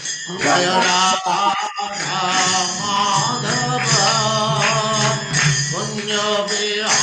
जय राधा माधव कुंज बिहारी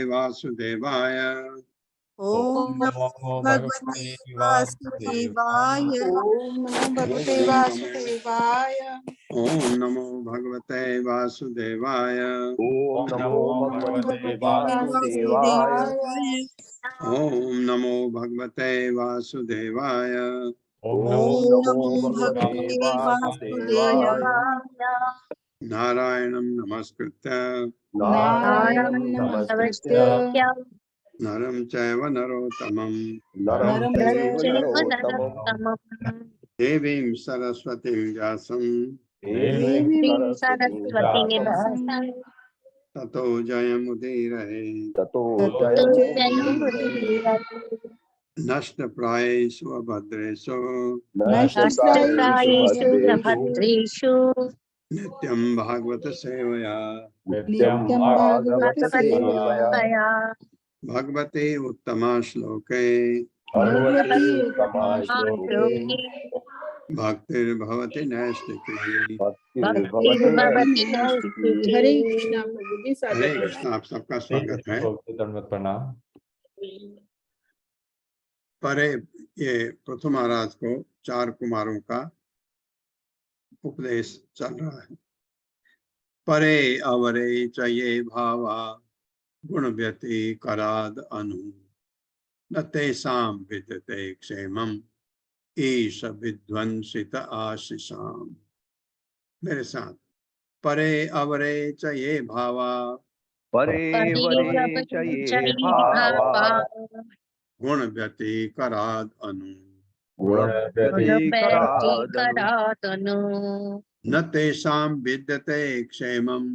वासुदेवाय। ओम नमो भगवते वासुदेवाय। ओम नमो भगवते वासुदेवाय। ओम नमो भगवते वासुदेवाय। ओम नमो भगवते वासुदेवाय। ओम नमो भगवते वासुदेवाय। ओम नमो भगवते वासुदेवाय। नारायणं नमस्कृत्य नारायणं नमस्कृत्य नरं चैव नरोत्तमं नरं चैव नरोत्तमं देवीं सरस्वतीं व्यासं देवीं सरस्वतीं व्यासं ततो जयमुदीरये ततो नष्ट नष्टप्रायेषु अभद्रेषु नष्टप्रायेषु भद्रेषु नित्यं भागवत सेवया नित्यं भागवत सेवया भगवते उत्तमा श्लोके भगवती उत्तमा श्लोके भक्तिर्भवति नैष्टिकी। भक्तिर्भवति नैष्टिकी। हरे कृष्णा प्रभु जी। हरे कृष्ण। आप सबका स्वागत है। दंडवत प्रणाम। परे ये पृथु महाराज को 4 कुमारों का उपदेश चल रहा है। परे अवरे च ये भावा गुण व्यति कराद अनु न तेषां विद्यते क्षेमम् ईश विध्वंसित आशीषाम। मेरे साथ, परे अवरे च ये भावा परे वरे च ये भावा गुण व्यति कराद अनु गुण व्यतिकरादनु न तेषां विद्यते क्षेमम्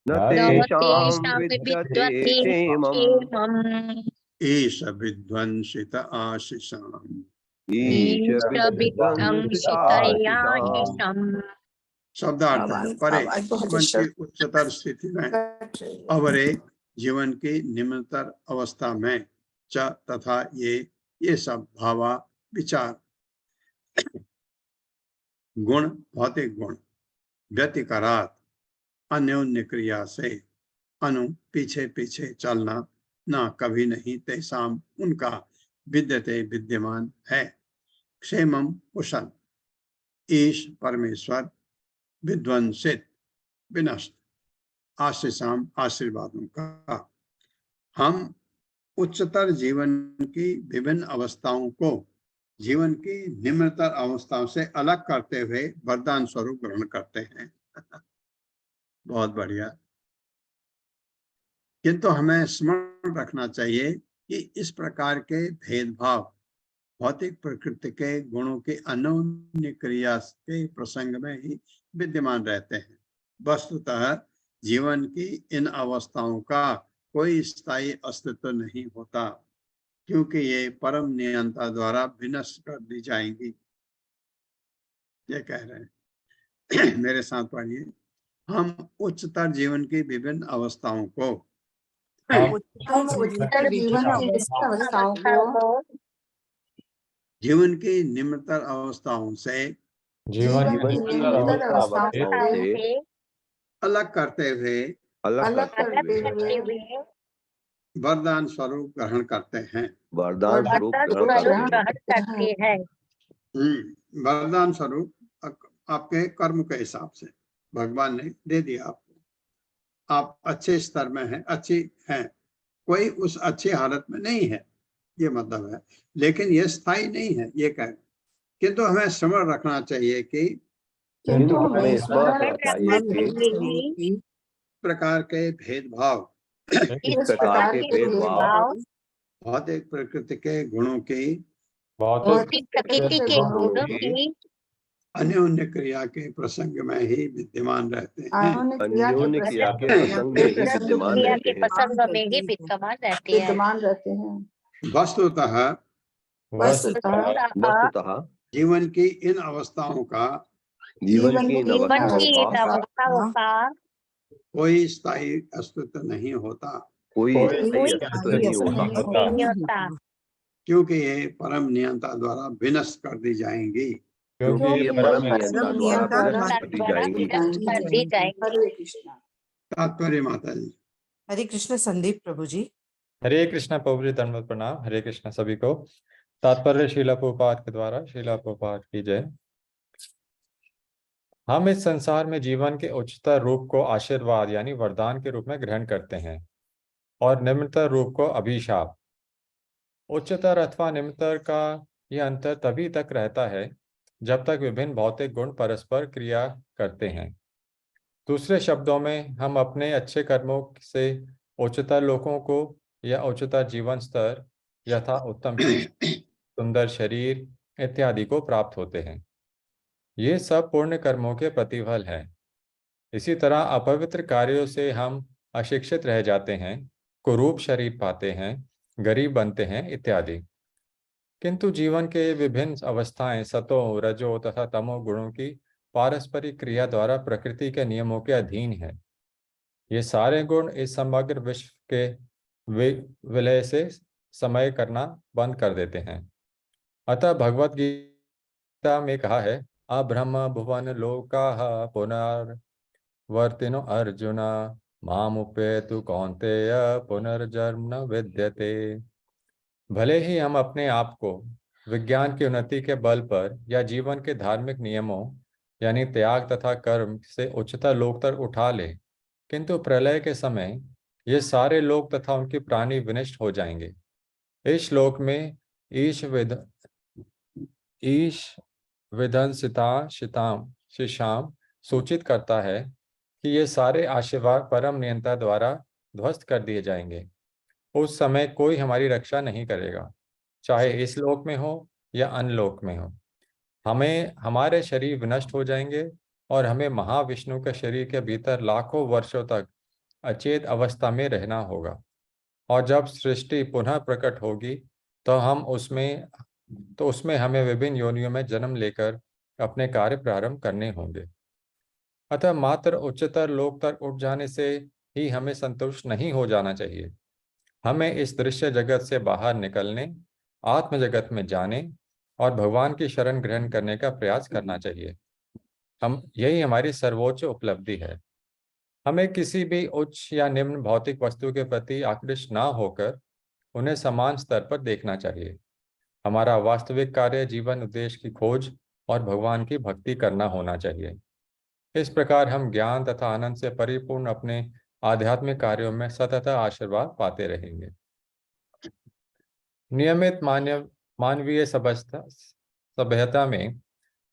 न तेषां विद्यते क्षेमम् ईश विध्वंसित आशीषाम। ईश विध्वंसित आशीषाम्। शब्दार्थ है, परे जीवन की उच्चतर स्थिति में, अवरे जीवन की निम्नतर अवस्था में, च तथा ये सब भावा विचार, गुण भौतिक गुण, व्यतिकरात अन्योन्य क्रिया से, अनु पीछे पीछे चलना, ना कभी नहीं, तेसाम उनका, विद्यते विद्यमान है, क्षेमम कुशल, ईश परमेश्वर, विध्वंसित विनष्ट, आशीषाम आशीर्वादों का। हम उच्चतर जीवन की विभिन्न अवस्थाओं को जीवन की निम्नतर अवस्थाओं से अलग करते हुए वरदान स्वरूप ग्रहण करते हैं। बहुत बढ़िया। किंतु हमें स्मरण रखना चाहिए कि इस प्रकार के भेदभाव भौतिक प्रकृति के गुणों की अन्योन्य क्रिया के प्रसंग में ही विद्यमान रहते हैं। वस्तुतः जीवन की इन अवस्थाओं का कोई स्थायी अस्तित्व नहीं होता, क्योंकि ये परम नियंता द्वारा विनष्ट कर दी जाएंगी। ये कह रहे हैं। मेरे साथ पढ़िए। हम उच्चतर जीवन की विभिन्न अवस्थाओं को जीवन की निम्नतर अवस्थाओं से अलग करते हुए वरदान स्वरूप ग्रहण करते हैं। वरदान स्वरूप ग्रहण करते हैं। वरदान स्वरूप आपके कर्म के हिसाब से भगवान ने दे दिया आपको। आप अच्छे स्तर में हैं, अच्छी हैं, कोई उस अच्छी हालत में नहीं है, ये मतलब है, लेकिन ये स्थायी नहीं है, ये कह। किंतु हमें स्मरण रखना चाहिए कि प्रकार के भेदभाव भौतिक प्रकृति के गुणों की अन्योन्य क्रिया के प्रसंग में ही विद्यमान रहते हैं। अन्योन्य क्रिया के प्रसंग में ही विद्यमान रहते हैं। वस्तुतः जीवन की इन अवस्थाओं का कोई स्थायी अस्तित्व नहीं होता, क्योंकि ये परम नियंता द्वारा विनष्ट कर दी जाएंगी। तात्पर्य माता जी। हरे कृष्ण संदीप प्रभु जी। हरे कृष्ण प्रभु जी, दंडवत प्रणाम। हरे कृष्ण सभी को। तात्पर्य श्रीला प्रभुपाद के द्वारा। श्रीला प्रभुपाद की जय। हम इस संसार में जीवन के उच्चतर रूप को आशीर्वाद यानी वरदान के रूप में ग्रहण करते हैं और निम्नतर रूप को अभिशाप। उच्चतर अथवा निम्नतर का यह अंतर तभी तक रहता है जब तक विभिन्न भौतिक गुण परस्पर क्रिया करते हैं। दूसरे शब्दों में, हम अपने अच्छे कर्मों से उच्चतर लोगों को या उच्चतर जीवन स्तर यथा उत्तम सुंदर शरीर इत्यादि को प्राप्त होते हैं। ये सब पुण्य कर्मों के प्रतिफल हैं। इसी तरह अपवित्र कार्यों से हम अशिक्षित रह जाते हैं, कुरूप शरीर पाते हैं, गरीब बनते हैं इत्यादि। किंतु जीवन के विभिन्न अवस्थाएं सतो रजो तथा तमो गुणों की पारस्परिक क्रिया द्वारा प्रकृति के नियमों के अधीन है। ये सारे गुण इस समग्र विश्व के विलय से समय करना बंद कर देते हैं। अतः भगवत गीता में कहा है, अब्रह्म भुवन लोकाः पुनर्वर्तिनो अर्जुन मामुपेतु कौन्तेय पुनर्जन्म न विद्यते। भले ही हम अपने आप को विज्ञान की उन्नति के बल पर या जीवन के धार्मिक नियमों यानी त्याग तथा कर्म से उच्चतर लोक तक उठा ले, किंतु प्रलय के समय ये सारे लोक तथा उनकी प्राणी विनष्ट हो जाएंगे। इस श्लोक में ईश विधंसिता शिशाम सूचित करता है कि ये सारे आशीर्वाद परम नियंता द्वारा ध्वस्त कर दिए जाएंगे। उस समय कोई हमारी रक्षा नहीं करेगा, चाहे इस लोक में हो या अन्य लोक में हो। हमें हमारे शरीर विनष्ट हो जाएंगे और हमें महाविष्णु के शरीर के भीतर लाखों वर्षों तक अचेत अवस्था में रहना होगा। और जब सृष्टि पुनः प्रकट होगी तो उसमें हमें विभिन्न योनियों में जन्म लेकर अपने कार्य प्रारंभ करने होंगे। अतः मात्र उच्चतर लोक तक उठ जाने से ही हमें संतुष्ट नहीं हो जाना चाहिए। हमें इस दृश्य जगत से बाहर निकलने, आत्म जगत में जाने और भगवान की शरण ग्रहण करने का प्रयास करना चाहिए। यही हमारी सर्वोच्च उपलब्धि है। हमें किसी भी उच्च या निम्न भौतिक वस्तु के प्रति आकृष्ट ना होकर उन्हें समान स्तर पर देखना चाहिए। हमारा वास्तविक कार्य जीवन उद्देश्य की खोज और भगवान की भक्ति करना होना चाहिए। इस प्रकार हम ज्ञान तथा आनंद से परिपूर्ण अपने आध्यात्मिक कार्यों में सतत आशीर्वाद पाते रहेंगे। नियमित मानवीय सभ्यता में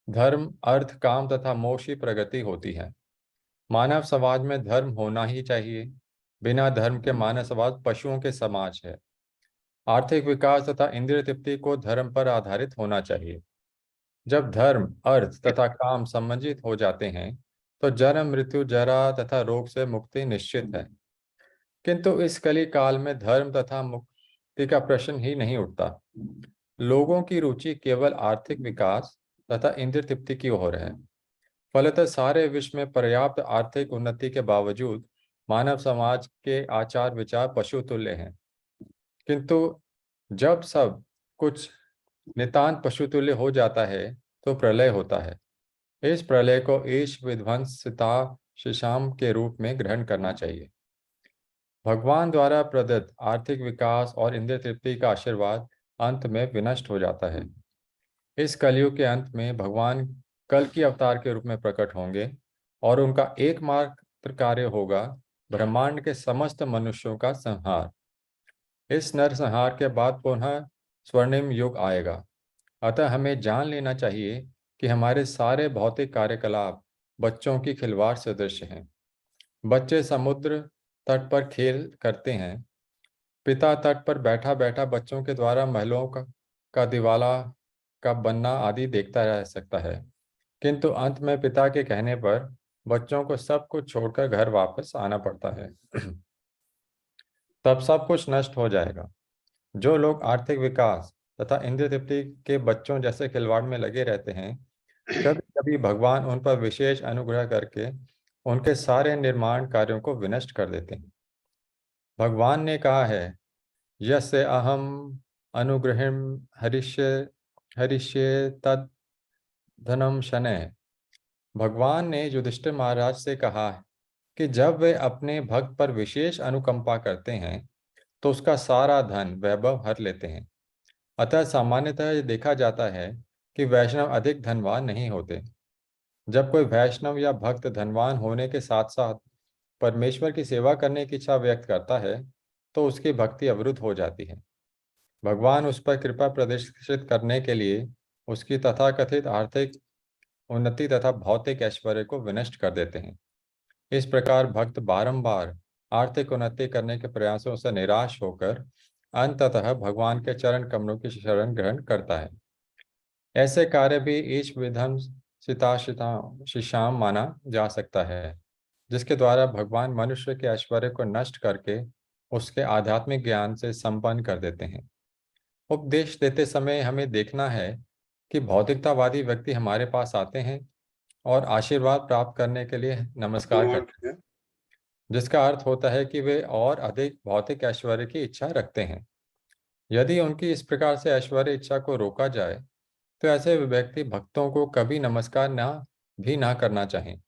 धर्म, अर्थ, काम तथा मोक्ष की प्रगति होती है। मानव समाज में धर्म होना ही चाहिए। बिना धर्म के मानव समाज पशुओं के समाज है। आर्थिक विकास तथा इंद्रिय तृप्ति को धर्म पर आधारित होना चाहिए। जब धर्म, अर्थ तथा काम सम्मिलित हो जाते हैं तो जन्म, मृत्यु, जरा तथा रोग से मुक्ति निश्चित है। किंतु इस कली काल में धर्म तथा मुक्ति का प्रश्न ही नहीं उठता। लोगों की रुचि केवल आर्थिक विकास तथा इंद्रिय तृप्ति की ओर है। फलतः सारे विश्व में पर्याप्त आर्थिक उन्नति के बावजूद मानव समाज के आचार विचार पशु तुल्य हैं। किंतु जब सब कुछ नितांत पशुतुल्य हो जाता है तो प्रलय होता है। इस प्रलय को ईश विध्वंसिता शिशाम के रूप में ग्रहण करना चाहिए। भगवान द्वारा प्रदत्त आर्थिक विकास और इंद्रिय तृप्ति का आशीर्वाद अंत में विनष्ट हो जाता है। इस कलयुग के अंत में भगवान कल की अवतार के रूप में प्रकट होंगे और उनका एकमात्र कार्य होगा ब्रह्मांड के समस्त मनुष्यों का संहार। इस नरसंहार के बाद पुनः स्वर्णिम युग आएगा। अतः हमें जान लेना चाहिए कि हमारे सारे भौतिक कार्यकलाप बच्चों की खिलवाड़ सदृश हैं। बच्चे समुद्र तट पर खेल करते हैं। पिता तट पर बैठा बैठा बच्चों के द्वारा महलों का दिवाला का बनना आदि देखता रह सकता है, किंतु अंत में पिता के कहने पर बच्चों को सब कुछ छोड़कर घर वापस आना पड़ता है। तब सब कुछ नष्ट हो जाएगा। जो लोग आर्थिक विकास तथा इंद्रिय तृप्ति के बच्चों जैसे खिलवाड़ में लगे रहते हैं, कभी कभी भगवान उन पर विशेष अनुग्रह करके उनके सारे निर्माण कार्यों को विनष्ट कर देते हैं। भगवान ने कहा है, यस्य अहम अनुग्रहम हरिष्ये तद धनम शनय। भगवान ने युधिष्ठिर महाराज से कहा कि जब वे अपने भक्त पर विशेष अनुकंपा करते हैं तो उसका सारा धन वैभव हर लेते हैं। अतः सामान्यतः यह देखा जाता है कि वैष्णव अधिक धनवान नहीं होते। जब कोई वैष्णव या भक्त धनवान होने के साथ साथ परमेश्वर की सेवा करने की इच्छा व्यक्त करता है तो उसकी भक्ति अवरुद्ध हो जाती है। भगवान उस पर कृपा प्रदर्शित करने के लिए उसकी तथाकथित आर्थिक उन्नति तथा भौतिक ऐश्वर्य को विनष्ट कर देते हैं। इस प्रकार भक्त बारंबार आर्थिक उन्नति करने के प्रयासों से निराश होकर अंततः भगवान के चरण कमलों की शरण ग्रहण करता है। ऐसे कार्य भी ईश विधम शिशाम माना जा सकता है। जिसके द्वारा भगवान मनुष्य के ऐश्वर्य को नष्ट करके उसके आध्यात्मिक ज्ञान से संपन्न कर देते हैं। उपदेश देते समय हमें देखना है कि भौतिकतावादी व्यक्ति हमारे पास आते हैं और आशीर्वाद प्राप्त करने के लिए नमस्कार करते हैं, जिसका अर्थ होता है कि वे और अधिक भौतिक ऐश्वर्य की इच्छा रखते हैं। यदि उनकी इस प्रकार से ऐश्वर्य इच्छा को रोका जाए तो ऐसे व्यक्ति भक्तों को कभी नमस्कार ना करना चाहें।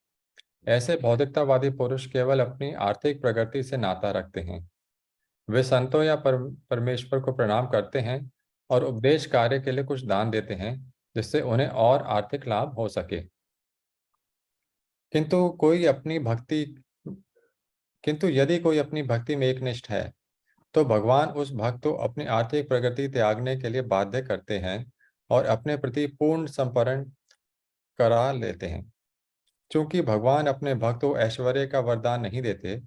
ऐसे भौतिकतावादी पुरुष केवल अपनी आर्थिक प्रगति से नाता रखते हैं। वे संतों या परमेश्वर को प्रणाम करते हैं और उपदेश कार्य के लिए कुछ दान देते हैं जिससे उन्हें और आर्थिक लाभ हो सके। किंतु यदि कोई अपनी भक्ति में एकनिष्ठ है तो भगवान उस भक्त को अपनी आर्थिक प्रगति त्यागने के लिए बाध्य करते हैं और अपने प्रति पूर्ण समर्पण करा लेते हैं। क्योंकि भगवान अपने भक्त को ऐश्वर्य का वरदान नहीं देते,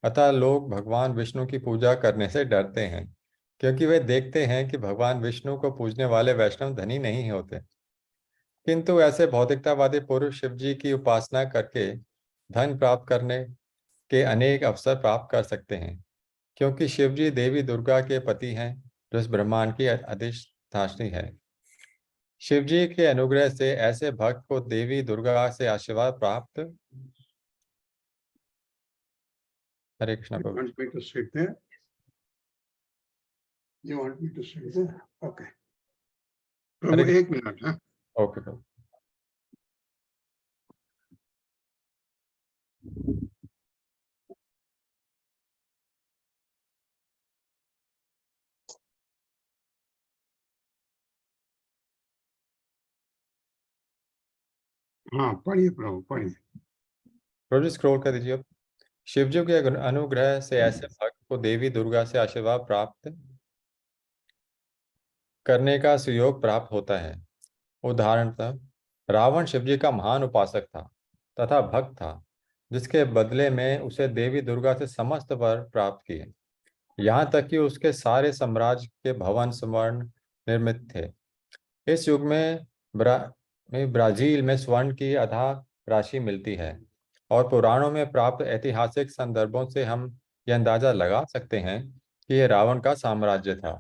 अतः लोग भगवान विष्णु की पूजा करने से डरते हैं, क्योंकि वे देखते हैं कि भगवान विष्णु को पूजने वाले वैष्णव धनी नहीं होते। किंतु ऐसे भौतिकतावादी पुरुष शिव जी की उपासना करके धन प्राप्त करने के अनेक अवसर प्राप्त कर सकते हैं, क्योंकि शिव जी देवी दुर्गा के पति हैं जो इस ब्रह्मांड की अधिष्ठात्री है। शिव जी के अनुग्रह से ऐसे भक्त को देवी दुर्गा से आशीर्वाद प्राप्त। हरे कृष्ण प्रभु। प्रभु एक मिनट। हाँ, ओके प्रभु। हाँ पढ़िए प्रभु, पढ़िए। प्रभु स्क्रॉल कर दीजिए अब। शिव जी के अनुग्रह से ऐसे भक्त को देवी दुर्गा से आशीर्वाद प्राप्त करने का सुयोग प्राप्त होता है। उदाहरणतः रावण शिव जी का महान उपासक था तथा भक्त था, जिसके बदले में उसे देवी दुर्गा से समस्त वर प्राप्त किए, यहाँ तक कि उसके सारे साम्राज्य के भवन स्वर्ण निर्मित थे। इस युग में ब्राजील में स्वर्ण की आधा राशि मिलती है और पुराणों में प्राप्त ऐतिहासिक संदर्भों से हम यह अंदाजा लगा सकते हैं कि यह रावण का साम्राज्य था।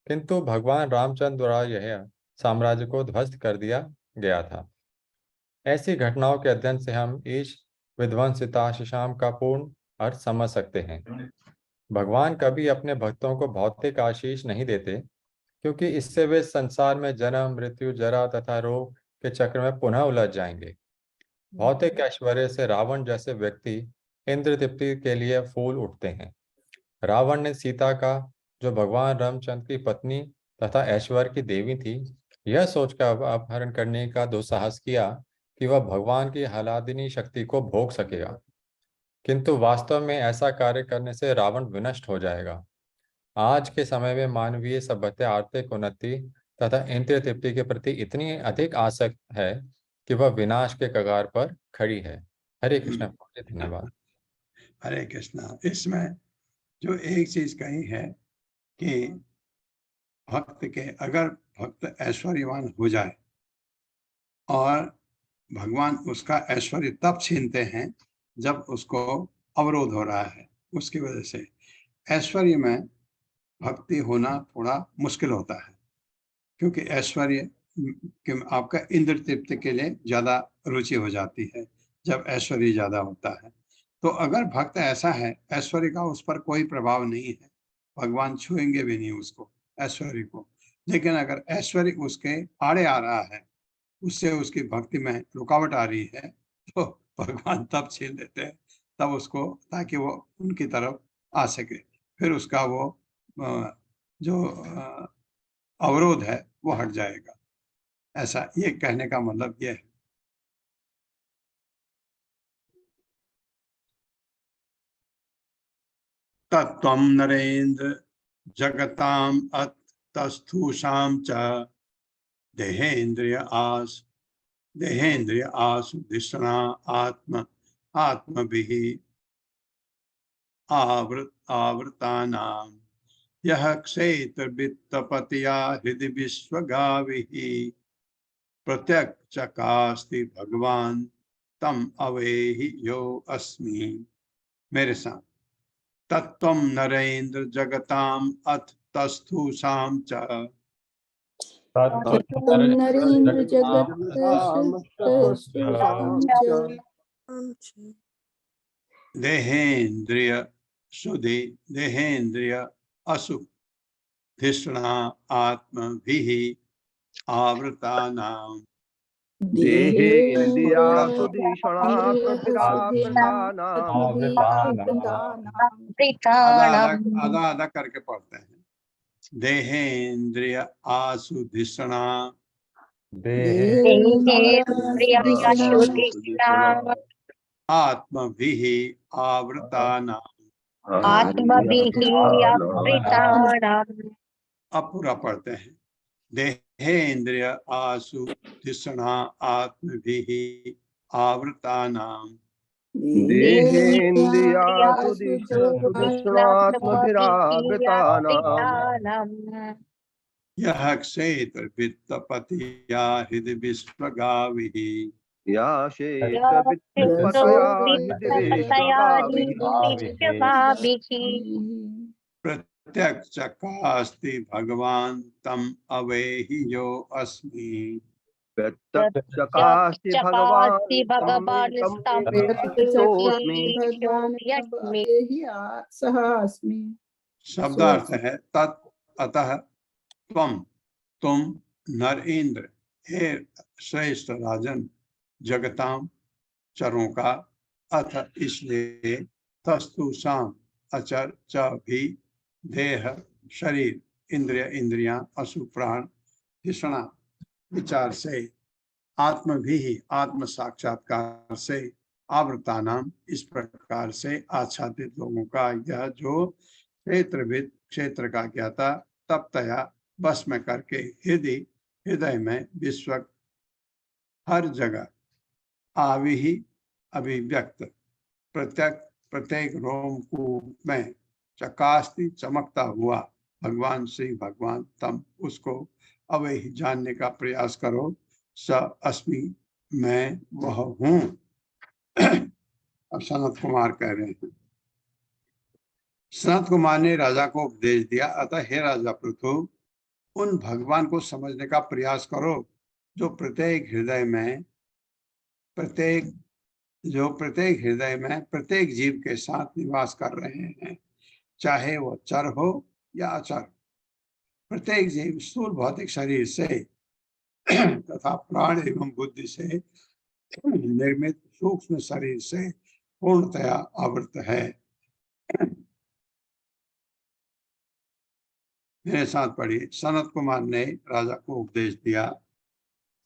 किंतु भगवान रामचंद्र द्वारा यह साम्राज्य को ध्वस्त कर दिया गया था। ऐसी घटनाओं के अध्ययन से हम ईश विध्वंसिता शिशाम का पूर्ण अर्थ समझ सकते हैं। भगवान कभी अपने भक्तों को भौतिक आशीष नहीं देते, क्योंकि इससे वे संसार में जन्म मृत्यु जरा तथा रोग के चक्र में पुनः उलझ जाएंगे। भौतिक ऐश्वर्य से रावण जैसे व्यक्ति इंद्र तृप्ति के लिए फूल उठते हैं। रावण ने सीता का, जो भगवान रामचंद्र की पत्नी तथा ऐश्वर्य की देवी थी, यह सोचकर अपहरण करने का दुस्साहस किया कि वह भगवान की आह्लादिनी शक्ति को भोग सकेगा, किंतु वास्तव में ऐसा कार्य करने से रावण विनष्ट हो जाएगा। आज के समय में मानवीय सभ्यता आर्थिक उन्नति तथा इंद्रिय तृप्ति के प्रति इतनी अधिक आसक्त है कि वह विनाश के कगार पर खड़ी है। हरे कृष्ण। धन्यवाद। हरे कृष्णा। इसमें जो एक चीज कही है कि भक्त के, अगर भक्त ऐश्वर्यवान हो जाए और भगवान उसका ऐश्वर्य तब छीनते हैं जब उसको अवरोध हो रहा है, उसकी वजह से ऐश्वर्य में भक्ति होना थोड़ा मुश्किल होता है, क्योंकि ऐश्वर्य आपका इंद्र तृप्ति के लिए ज्यादा रुचि हो जाती है जब ऐश्वर्य ज्यादा होता है। तो अगर भक्त ऐसा है, ऐश्वर्य का उस पर कोई प्रभाव नहीं है, भगवान छुएंगे भी नहीं उसको, ऐश्वर्य को, लेकिन अगर ऐश्वर्य उसके आड़े आ रहा है, उससे उसकी भक्ति में रुकावट आ रही है, तो भगवान तब छीन देते हैं, तब उसको, ताकि वो उनकी तरफ आ सके, फिर उसका वो जो अवरोध है वो हट जाएगा। ऐसा ये कहने का मतलब ये है। तत्त्वं नरेंद्र जगताम अतस्थूषाम च देहेन्द्रिय आसु दिशना आत्मभिः आवृतानां यह क्षेत्र वित्तपतिया हृदि विश्वगाविः प्रत्यक्षकास्ति भगवान तम अवेहि यो अस्मि। मेरे साथ। तत्त्वं नरेंद्र जगताम अथ तस्थुषाम च तत्त्वं नरेन्द्र जगत् देहेन्द्रिय सुधि देहेन्द्रिय असु धिषणा आत्मभिः आवृतानाम् देहे आधा आधा करके पढ़ते हैं। देहेन्द्रिय आसु धिषणा आत्मभिः आवृतानाम्। अब पूरा पढ़ते हैं। देहेन्द्रिय आसु धिषणा आत्मभिः आवृतानाम्। यः क्षेत्र वित्तपतिया हृदय विश्वगाविः प्रत्यक्षकास्ति भगवान् तम अवेहि यो अस्मि। प्रत्यक्षकास्ति भगवान् सह अस्मि। शब्दार्थ है तत् अतः त्वम तुम नरेंद्र हे श्रेष्ठ राजन जगताम चरों का अथ इसलिए तस्तु शाम अचर च भी देह शरीर इंद्रिय इंद्रियां अशु प्राण धिषणा विचार से आत्म भी आत्म साक्षात्कार से आवृतानाम इस प्रकार से आच्छादित लोगों का यह जो क्षेत्रविद क्षेत्र का ज्ञाता तब तया बस में करके हृदय में विश्व हर जगह आविहि अभिव्यक्त प्रत्येक रोमकूप में चकास्ती चमकता हुआ भगवान श्री भगवान तम उसको अवहि जानने का प्रयास करो। स अस्मि मैं वह हूँ। अब सनत कुमार कह रहे हैं। सनत कुमार ने राजा को उपदेश दिया, अतः हे राजा पृथु उन भगवान को समझने का प्रयास करो जो प्रत्येक हृदय में प्रत्येक जीव के साथ निवास कर रहे हैं, चाहे वो चर हो या अचर। प्रत्येक जीव स्थूल भौतिक शरीर से तथा प्राण एवं बुद्धि से निर्मित सूक्ष्म शरीर से पूर्णतया आवृत है। मेरे साथ पढ़िए। सनत कुमार ने राजा को उपदेश दिया।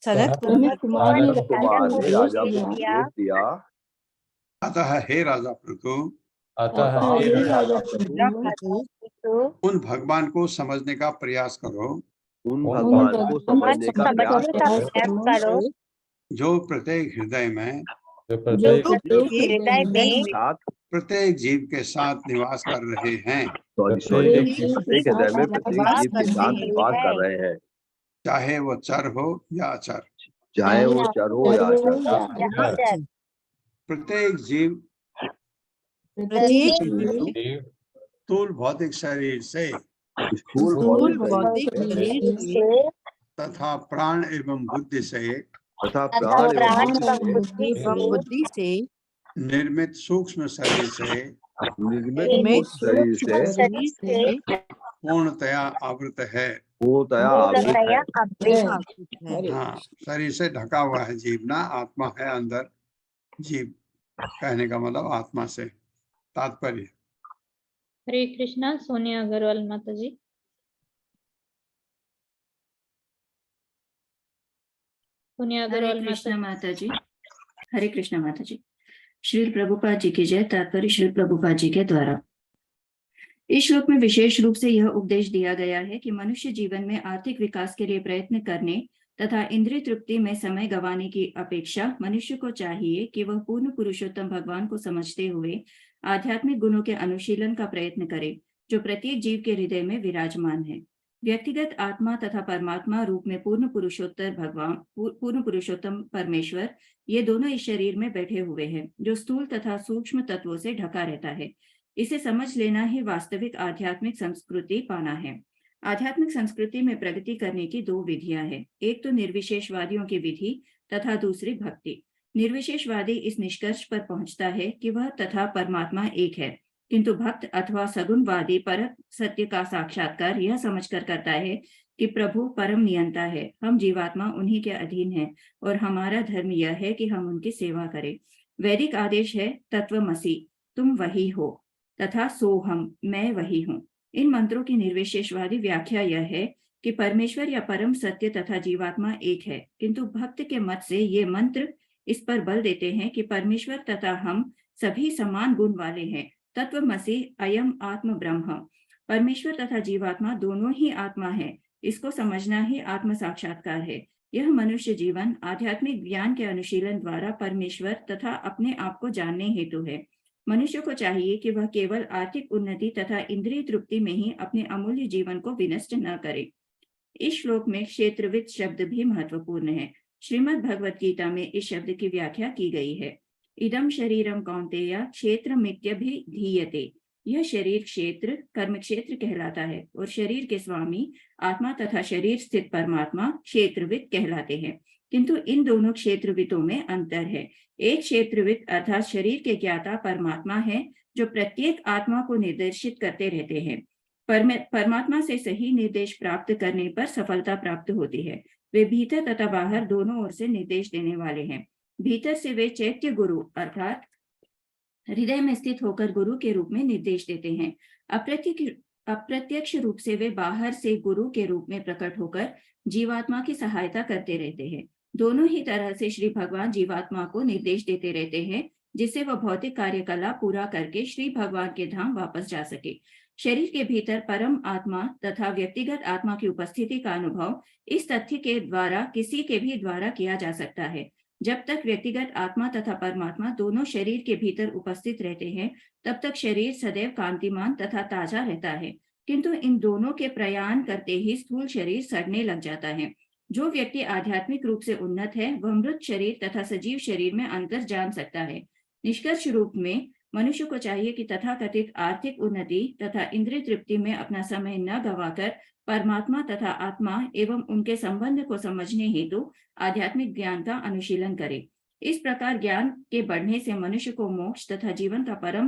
सनत कुमार ने राजा को उपदेश दिया। अतः हे राजा पृथु उन भगवान को समझने का प्रयास करो जो प्रत्येक हृदय में प्रत्येक जीव के साथ निवास कर रहे हैं, चाहे वो चर हो या अचर। प्रत्येक जीव स्थूल भौतिक शरीर से तथा प्राण एवं बुद्धि से निर्मित सूक्ष्म शरीर से पूर्णतया आवृत है। हाँ, शरीर से ढका हुआ है जीव ना, आत्मा है अंदर। जीव कहने का मतलब आत्मा से तात्पर्य। हरे कृष्णा। सोनिया अग्रवाल माता जी। सोनिया अग्रवाल माता जी। हरे कृष्णा माता जी। श्री प्रभुपाद जी की जय। तात्पर्य श्री प्रभुपाद जी के द्वारा इस श्लोक में विशेष रूप से यह उपदेश दिया गया है कि मनुष्य जीवन में आर्थिक विकास के लिए प्रयत्न करने तथा इंद्रिय तृप्ति में समय गंवाने की अपेक्षा मनुष्य को चाहिए कि वह पूर्ण पुरुषोत्तम भगवान को समझते हुए आध्यात्मिक गुणों के अनुशीलन का प्रयत्न करे जो प्रत्येक जीव के हृदय में विराजमान है। व्यक्तिगत आत्मा तथा परमात्मा रूप में पूर्ण पुरुषोत्तम परमेश्वर, ये दोनों इस शरीर में बैठे हुए हैं, जो स्थूल तथा सूक्ष्म तत्वों से ढका रहता है। इसे समझ लेना ही वास्तविक आध्यात्मिक संस्कृति पाना है। आध्यात्मिक संस्कृति में प्रगति करने की दो विधियां हैं, एक तो निर्विशेषवादियों की विधि तथा दूसरी भक्ति। निर्विशेषवादी इस निष्कर्ष पर पहुंचता है कि वह तथा परमात्मा एक है, किंतु भक्त अथवा सगुणवादी परम सत्य का साक्षात्कार यह समझकर करता है कि प्रभु परम नियंता है, हम जीवात्मा उन्हीं के अधीन हैं और हमारा धर्म यह है कि हम उनकी सेवा करें। वैदिक आदेश है तत्वमसि, तुम वही हो, तथा सोहम, मैं वही हूँ। इन मंत्रों की निर्विशेषवादी व्याख्या यह है कि परमेश्वर या परम सत्य तथा जीवात्मा एक है, किंतु भक्त के मत से ये मंत्र इस पर बल देते हैं कि परमेश्वर तथा हम सभी समान गुण वाले हैं। तत्वमसि अयम आत्म ब्रह्म, परमेश्वर तथा जीवात्मा दोनों ही आत्मा है। इसको समझना ही आत्म साक्षात्कार है। यह मनुष्य जीवन आध्यात्मिक ज्ञान के अनुशीलन द्वारा परमेश्वर तथा अपने आप को जानने हेतु है। मनुष्य को चाहिए कि वह केवल आर्थिक उन्नति तथा इंद्रिय तृप्ति में ही अपने अमूल्य जीवन को विनष्ट न करे। इस श्लोक में क्षेत्रविद शब्द भी महत्वपूर्ण है। श्रीमद् भगवत गीता में इस शब्द की व्याख्या की गई है। इदम शरीरम कौन्तेय क्षेत्रमित्यभिधीयते, यह शरीर क्षेत्र कर्म क्षेत्र कहलाता है और शरीर के स्वामी आत्मा तथा शरीर स्थित परमात्मा क्षेत्रविद कहलाते हैं। किंतु इन दोनों क्षेत्रविदों में अंतर है। एक क्षेत्रविद अर्थात शरीर के ज्ञाता परमात्मा है, जो प्रत्येक आत्मा को निर्देशित करते रहते हैं। परमात्मा से सही निर्देश प्राप्त करने पर सफलता प्राप्त होती है। वे भीतर तथा बाहर दोनों ओर से निर्देश देने वाले हैं। भीतर से वे चैत्य गुरु अर्थात हृदय में स्थित होकर गुरु के रूप में निर्देश देते हैं। अप्रत्यक्ष रूप से वे बाहर से गुरु के रूप में प्रकट होकर जीवात्मा की सहायता करते रहते हैं। दोनों ही तरह से श्री भगवान जीवात्मा को निर्देश देते रहते हैं, जिससे वह भौतिक कार्यकलाप पूरा करके श्री भगवान के धाम वापस जा सके। शरीर के भीतर परम आत्मा तथा व्यक्तिगत आत्मा की उपस्थिति का अनुभव इस तथ्य के द्वारा किसी के भी द्वारा किया जा सकता है। जब तक व्यक्तिगत आत्मा तथा परमात्मा दोनों शरीर के भीतर उपस्थित रहते हैं, तब तक शरीर सदैव कांतिमान तथा ताजा रहता है। किंतु इन दोनों के प्रयाण करते ही स्थूल शरीर सड़ने लग जाता है। जो व्यक्ति आध्यात्मिक रूप से उन्नत है, वह मृत शरीर तथा सजीव शरीर में अंतर जान सकता है। निष्कर्ष रूप में मनुष्य को चाहिए कि तथाकथित आर्थिक उन्नति तथा इंद्रिय तृप्ति में अपना समय न गवाकर परमात्मा तथा आत्मा एवं उनके संबंध को समझने हेतु आध्यात्मिक ज्ञान का अनुशीलन करे। इस प्रकार ज्ञान के बढ़ने से मनुष्य को मोक्ष तथा जीवन का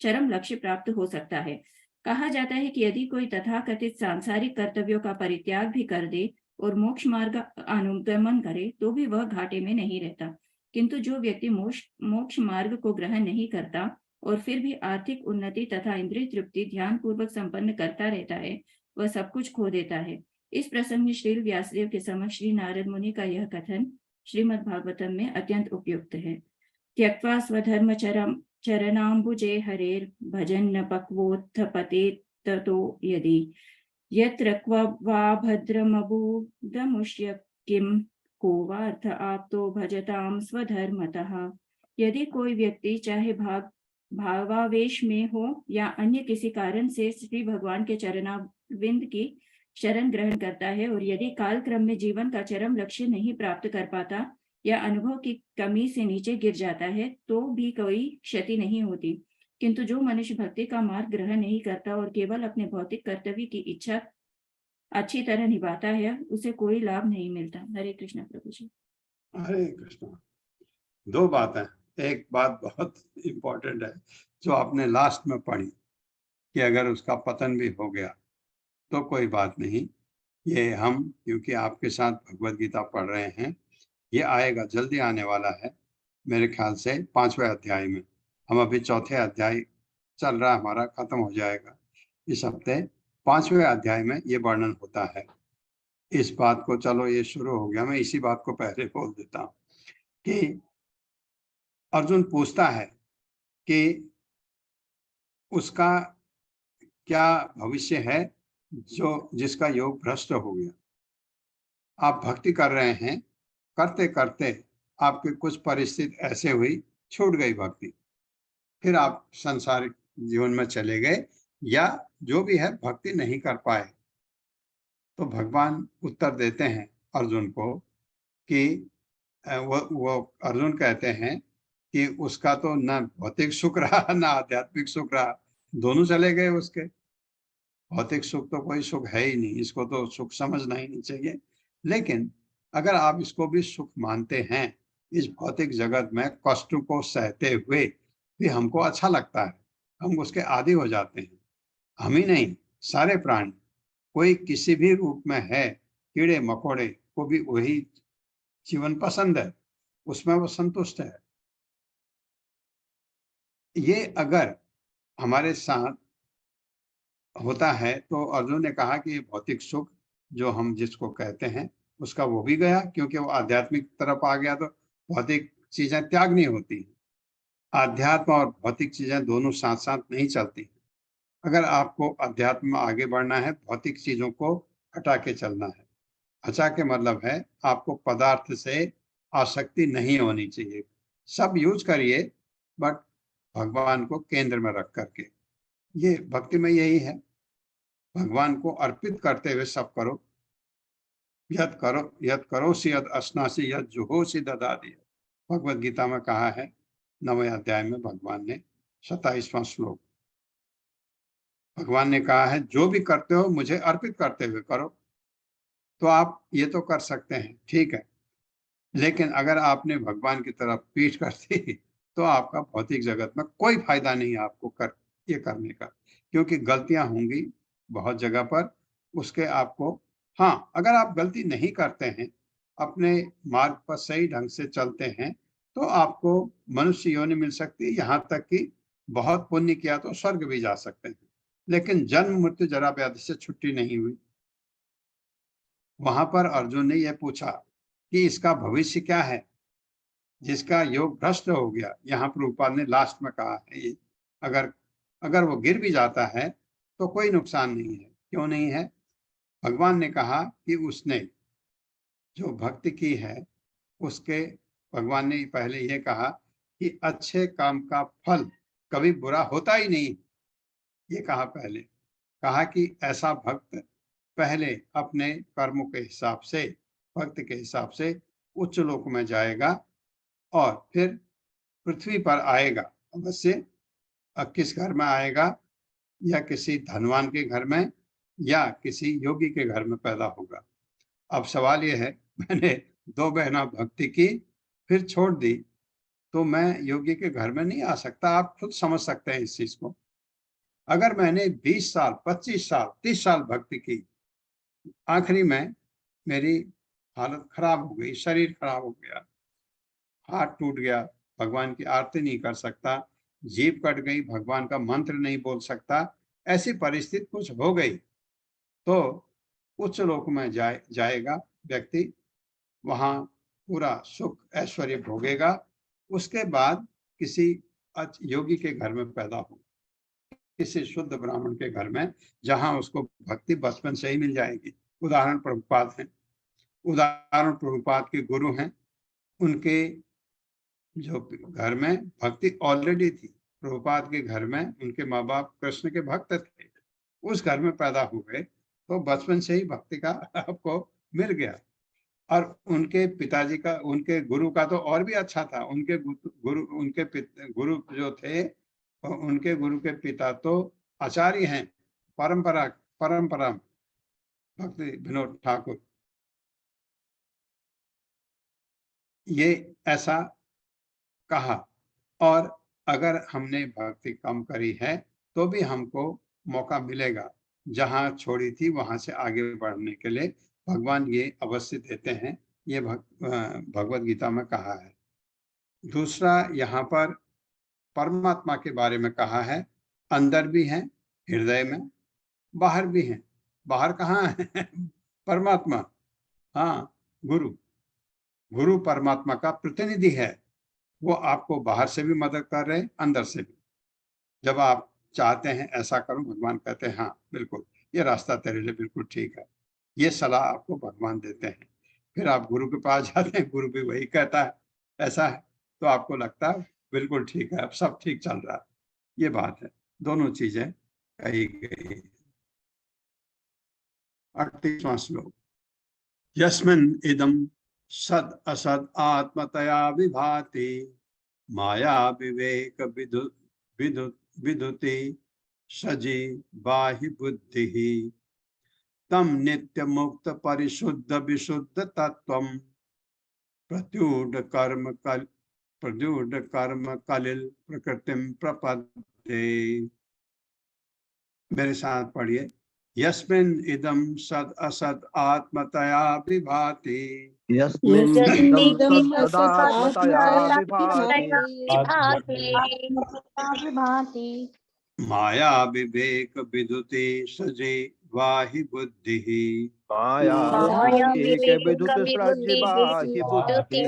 चरम लक्ष्य प्राप्त हो सकता है। कहा जाता है कि यदि कोई तथाकथित सांसारिक कर्तव्यों का परित्याग भी कर दे और मोक्ष मार्ग अनुगमन करे, तो भी वह घाटे में नहीं रहता। किंतु जो व्यक्ति मोक्ष मार्ग को ग्रहण नहीं करता और फिर भी आर्थिक उन्नति तथा इंद्रिय तृप्ति ध्यान पूर्वक संपन्न करता रहता है, वह सब कुछ खो देता है। इस प्रसंग में श्री व्यासदेव के समक्ष श्री नारद मुनि का यह कथन श्रीमद् भागवतम में अत्यंत उपयुक्त है। त्यक्त्वा स्वधर्म चरणाम्बुजे हरेर भजन पक्वोत्थपते ततो यदि यत्र क्व वा भद्रमबूदमुष्य किम को वार्थ आप्तो भजताम स्वधर्मतः। यदि कोई व्यक्ति चाहे भावावेश में हो या अन्य किसी कारण से श्री भगवान के चरणाविंद की शरण ग्रहण करता है और यदि काल क्रम में जीवन का चरम लक्ष्य नहीं प्राप्त कर पाता या अनुभव की कमी से नीचे गिर जाता है, तो भी कोई क्षति नहीं होती। किंतु जो मनुष्य भक्ति का मार्ग ग्रहण नहीं करता और केवल अपने भौतिक कर्तव्य की इच्छा अच्छी तरह निभाता है, उसे कोई लाभ नहीं मिलता। हरे कृष्ण प्रभु जी। हरे कृष्ण। दो बातें, एक बात बहुत इम्पोर्टेंट है जो आपने लास्ट में पढ़ी कि अगर उसका पतन भी हो गया तो कोई बात नहीं। ये हम क्योंकि आपके साथ भगवत गीता पढ़ रहे हैं, ये आएगा, जल्दी आने वाला है मेरे ख्याल से 5वें अध्याय में। हम अभी 4थे अध्याय चल रहा, हमारा खत्म हो जाएगा इस हफ्ते। 5वें अध्याय में ये वर्णन होता है। इस बात को, चलो ये शुरू हो गया, मैं इसी बात को पहले बोल देता हूँ कि अर्जुन पूछता है कि उसका क्या भविष्य है जो जिसका योग भ्रष्ट हो गया। आप भक्ति कर रहे हैं, करते करते आपकी कुछ परिस्थिति ऐसे हुई, छूट गई भक्ति, फिर आप संसारिक जीवन में चले गए या जो भी है भक्ति नहीं कर पाए, तो भगवान उत्तर देते हैं अर्जुन को कि वो अर्जुन कहते हैं कि उसका तो न भौतिक सुख रहा न आध्यात्मिक सुख रहा, दोनों चले गए उसके। भौतिक सुख तो कोई सुख है ही नहीं, इसको तो सुख समझना ही नहीं चाहिए। लेकिन अगर आप इसको भी सुख मानते हैं, इस भौतिक जगत में कष्ट को सहते हुए भी हमको अच्छा लगता है, हम उसके आदी हो जाते हैं। हम ही नहीं, सारे प्राणी, कोई किसी भी रूप में है, कीड़े मकोड़े को भी वही जीवन पसंद है, उसमें वो संतुष्ट है। ये अगर हमारे साथ होता है तो अर्जुन ने कहा कि ये भौतिक सुख जो हम जिसको कहते हैं उसका वो भी गया, क्योंकि वो आध्यात्मिक तरफ आ गया तो भौतिक चीजें त्यागनी होती हैं। आध्यात्म और भौतिक चीजें दोनों साथ साथ नहीं चलती। अगर आपको अध्यात्म में आगे बढ़ना है, भौतिक चीजों को हटा के चलना है। हटा के मतलब है आपको पदार्थ से आसक्ति नहीं होनी चाहिए। सब यूज करिए, बट भगवान को केंद्र में रख करके। ये भक्ति में यही है, भगवान को अर्पित करते हुए सब करो। यद करोसि यद अश्नासि यद जुहोसि ददाति, भगवद गीता में कहा है 9वें अध्याय में भगवान ने 27वां श्लोक। भगवान ने कहा है जो भी करते हो मुझे अर्पित करते हुए करो। तो आप ये तो कर सकते हैं, ठीक है, लेकिन अगर आपने भगवान की तरफ पीठ कर दी तो आपका भौतिक जगत में कोई फायदा नहीं आपको ये करने का, क्योंकि गलतियां होंगी बहुत जगह पर। उसके आपको, हाँ, अगर आप गलती नहीं करते हैं, अपने मार्ग पर सही ढंग से चलते हैं, तो आपको मनुष्य योनि मिल सकती है, यहाँ तक कि बहुत पुण्य किया तो स्वर्ग भी जा सकते हैं। लेकिन जन्म मृत्यु जरा व्याधि से छुट्टी नहीं हुई। वहां पर अर्जुन ने यह पूछा कि इसका भविष्य क्या है, जिसका योग भ्रष्ट हो गया। यहाँ प्रभुपाद ने लास्ट में कहा है ये, अगर वो गिर भी जाता है तो कोई नुकसान नहीं है। क्यों नहीं है? भगवान ने कहा कि उसने जो भक्ति की है उसके, भगवान ने पहले ये कहा कि अच्छे काम का फल कभी बुरा होता ही नहीं। ये कहा पहले, कहा कि ऐसा भक्त पहले अपने कर्मों के हिसाब से, भक्त के हिसाब से उच्च लोक में जाएगा और फिर पृथ्वी पर आएगा। अवश्य किस घर में आएगा, या किसी धनवान के घर में या किसी योगी के घर में पैदा होगा। अब सवाल यह है, मैंने 2 महीना भक्ति की फिर छोड़ दी, तो मैं योगी के घर में नहीं आ सकता। आप खुद समझ सकते हैं इस चीज को। अगर मैंने 20 साल 25 साल 30 साल भक्ति की, आखिरी में मेरी हालत खराब हो गई, शरीर खराब हो गया, हाथ टूट गया, भगवान की आरती नहीं कर सकता, जीभ कट गई, भगवान का मंत्र नहीं बोल सकता, ऐसी परिस्थिति कुछ हो गई, तो उच्च लोक में जाएगा व्यक्ति, वहां पूरा सुख ऐश्वर्य भोगेगा। उसके बाद किसी योगी के घर में पैदा हो, किसी शुद्ध ब्राह्मण के घर में, जहां उसको भक्ति बचपन से ही मिल जाएगी। उदाहरण प्रभुपाद हैं, उदाहरण प्रभुपाद के गुरु हैं, उनके जो घर में भक्ति ऑलरेडी थी। प्रभुपाद के घर में उनके माँ बाप कृष्ण के भक्त थे, उस घर में पैदा हुए तो बचपन से ही भक्ति का आपको मिल गया। और उनके पिताजी का, उनके गुरु का तो और भी अच्छा था। उनके गुरु जो थे, उनके गुरु के पिता तो आचार्य हैं, परंपरा भक्ति विनोद ठाकुर। ये ऐसा कहा। और अगर हमने भक्ति कम करी है तो भी हमको मौका मिलेगा, जहां छोड़ी थी वहां से आगे बढ़ने के लिए भगवान ये अवश्य देते हैं। ये भगवद गीता में कहा है। दूसरा, यहाँ पर परमात्मा के बारे में कहा है, अंदर भी है हृदय में, बाहर भी है। बाहर कहाँ है? परमात्मा, हाँ, गुरु परमात्मा का प्रतिनिधि है। वो आपको बाहर से भी मदद कर रहे, अंदर से भी। जब आप चाहते हैं ऐसा करो, भगवान कहते हैं हाँ बिल्कुल, ये रास्ता तेरे लिए बिल्कुल ठीक है। ये सलाह आपको भगवान देते हैं। फिर आप गुरु के पास जाते हैं, गुरु भी वही कहता है, ऐसा है, तो आपको लगता है बिल्कुल ठीक है, अब सब ठीक चल रहा है। ये बात है, दोनों चीजें कही गई। 38वां श्लोक। यस्मिन् इदं सद असद आत्मतया विभाति माया विवेक विदुति सजी बाहि बुद्धि तम नित्य मुक्त परिशुद्ध विशुद्ध तत्वम प्रत्यूढ़ कर्म कलिल प्रकृतिम प्रपद्ये। मेरे साथ पढ़िए। यस्मिन् इदं सद असद आत्मतया विभाति यस्मिन् इदं सदात्मतया भाति माया विवेक विदुति सजे वाहि बुद्धि माया विवेक विदुत सजीवाहि बुद्धि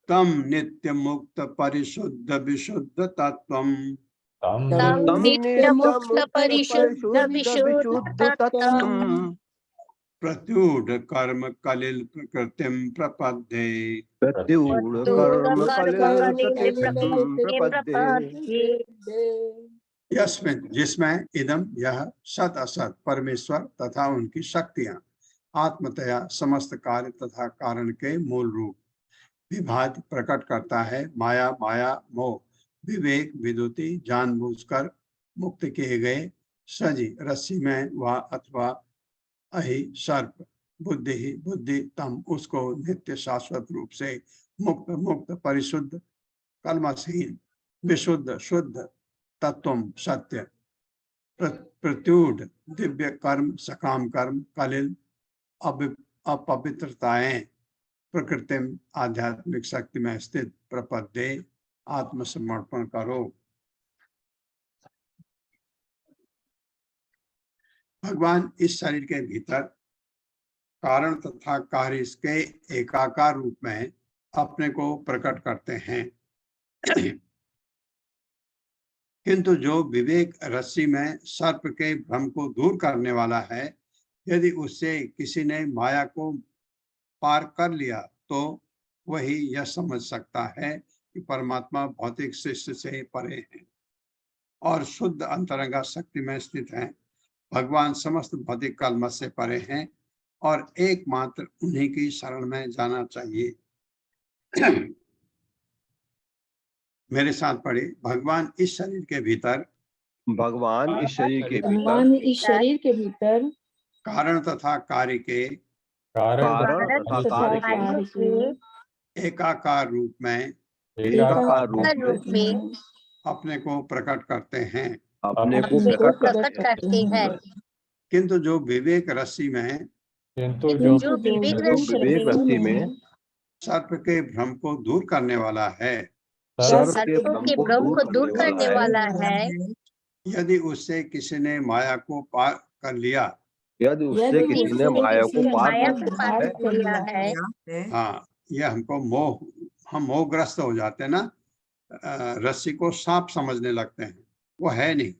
तम नित्य मुक्त परिशुद्ध विशुद्ध तत्वम तम नित्य मुक्त परिशुद्ध विशुद्ध तत्वम प्रत्यूढ़ कर्म कलिल प्रकृतिम प्रपद्ये। प्रत्यूढ़ कर्म कलिल प्रपद्ये। यस्मिन् जिसमें इदम यह सत असत परमेश्वर तथा उनकी शक्तियां आत्मतया समस्त कार्य तथा कारण के मूल रूप विभात प्रकट करता है। माया माया मोह विवेक विदुति जानबूझकर मुक्त किए गए सजी रस्सी में वा अथवा अहि सर्प बुद्धि ही बुद्धि तम उसको नित्य शाश्वत रूप से मुक्त मुक्त परिशुद्ध कलमसहीन विशुद्ध शुद्ध तत्वम सत्य प्रत्यूढ़ दिव्य कर्म सकाम कर्म कलिल अपवित्रताएं प्रकृतिम आध्यात्मिक शक्ति में स्थित प्रपद्ये आत्मसमर्पण करो। भगवान इस शरीर के भीतर कारण तथा कार्य इसके एकाकार रूप में अपने को प्रकट करते हैं। किंतु जो विवेक रस्सी में सर्प के भ्रम को दूर करने वाला है, यदि उससे किसी ने माया को पार कर लिया तो वही यह समझ सकता है कि परमात्मा भौतिक सृष्टि से परे है और शुद्ध अंतरंगा शक्ति में स्थित है। भगवान समस्त भौतिक कलमश से परे हैं और एकमात्र उन्हीं की शरण में जाना चाहिए। मेरे साथ पढ़े। भगवान इस शरीर के भीतर भगवान इस शरीर के भीतर कारण तथा कार्य के कारण तथा कार्य के एकाकार रूप में अपने को प्रकट करते हैं। अपने को प्रकट करते हैं। किंतु जो विवेक रस्सी में विवेक रस्सी में सर्प के भ्रम को दूर करने वाला है, सर्प के भ्रम को दूर करने वाला है, यदि उससे किसी ने माया को पार कर लिया, यदि उससे किसी ने माया को पार कर लिया है, हाँ, यह हमको हम मोहग्रस्त हो जाते हैं ना, रस्सी को सांप समझने लगते हैं। वो है नहीं।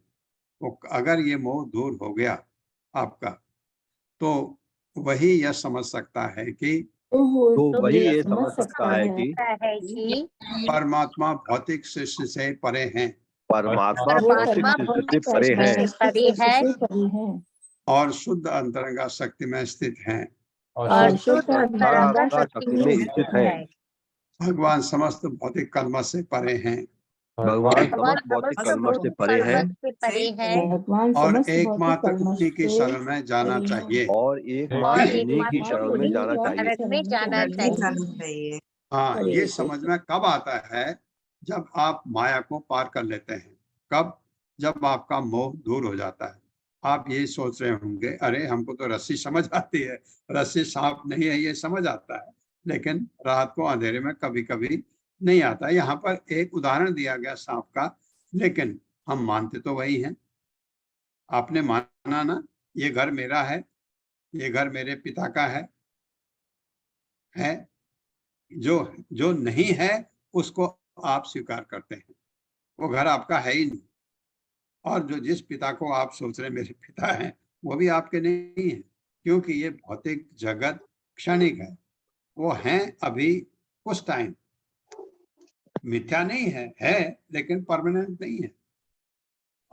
वो अगर ये मोह दूर हो गया आपका, तो वही यह समझ सकता है कि वही ये समझ सकता है कि परमात्मा भौतिक सृष्टि से परे हैं, परमात्मा भौतिक सृष्टि से परे हैं और शुद्ध अंतरंगा शक्ति में स्थित हैं। शक्ति में स्थित है। भगवान समस्त भौतिक कलमश से परे हैं। भगवान समस्त भौतिक कलमश से परे हैं और एकमात्र उन्हीं की शरण में जाना चाहिए। और एकमात्र उन्हीं की शरण में जाना चाहिए। हाँ, ये समझ में कब आता है? जब आप माया को पार कर लेते हैं। कब? जब आपका मोह दूर हो जाता है। आप ये सोच रहे होंगे, अरे हमको तो रस्सी समझ आती है, रस्सी सांप नहीं है, ये समझ आता है, लेकिन रात को अंधेरे में कभी कभी नहीं आता। यहाँ पर एक उदाहरण दिया गया सांप का, लेकिन हम मानते तो वही हैं। आपने माना ना, ये घर मेरा है, ये घर मेरे पिता का है। जो नहीं है उसको आप स्वीकार करते हैं, वो घर आपका है ही नहीं। और जो जिस पिता को आप सोच रहे मेरे पिता हैं, वो भी आपके नहीं है, क्योंकि ये भौतिक जगत क्षणिक है। वो हैं अभी कुछ टाइम, मिथ्या नहीं है लेकिन परमानेंट नहीं है।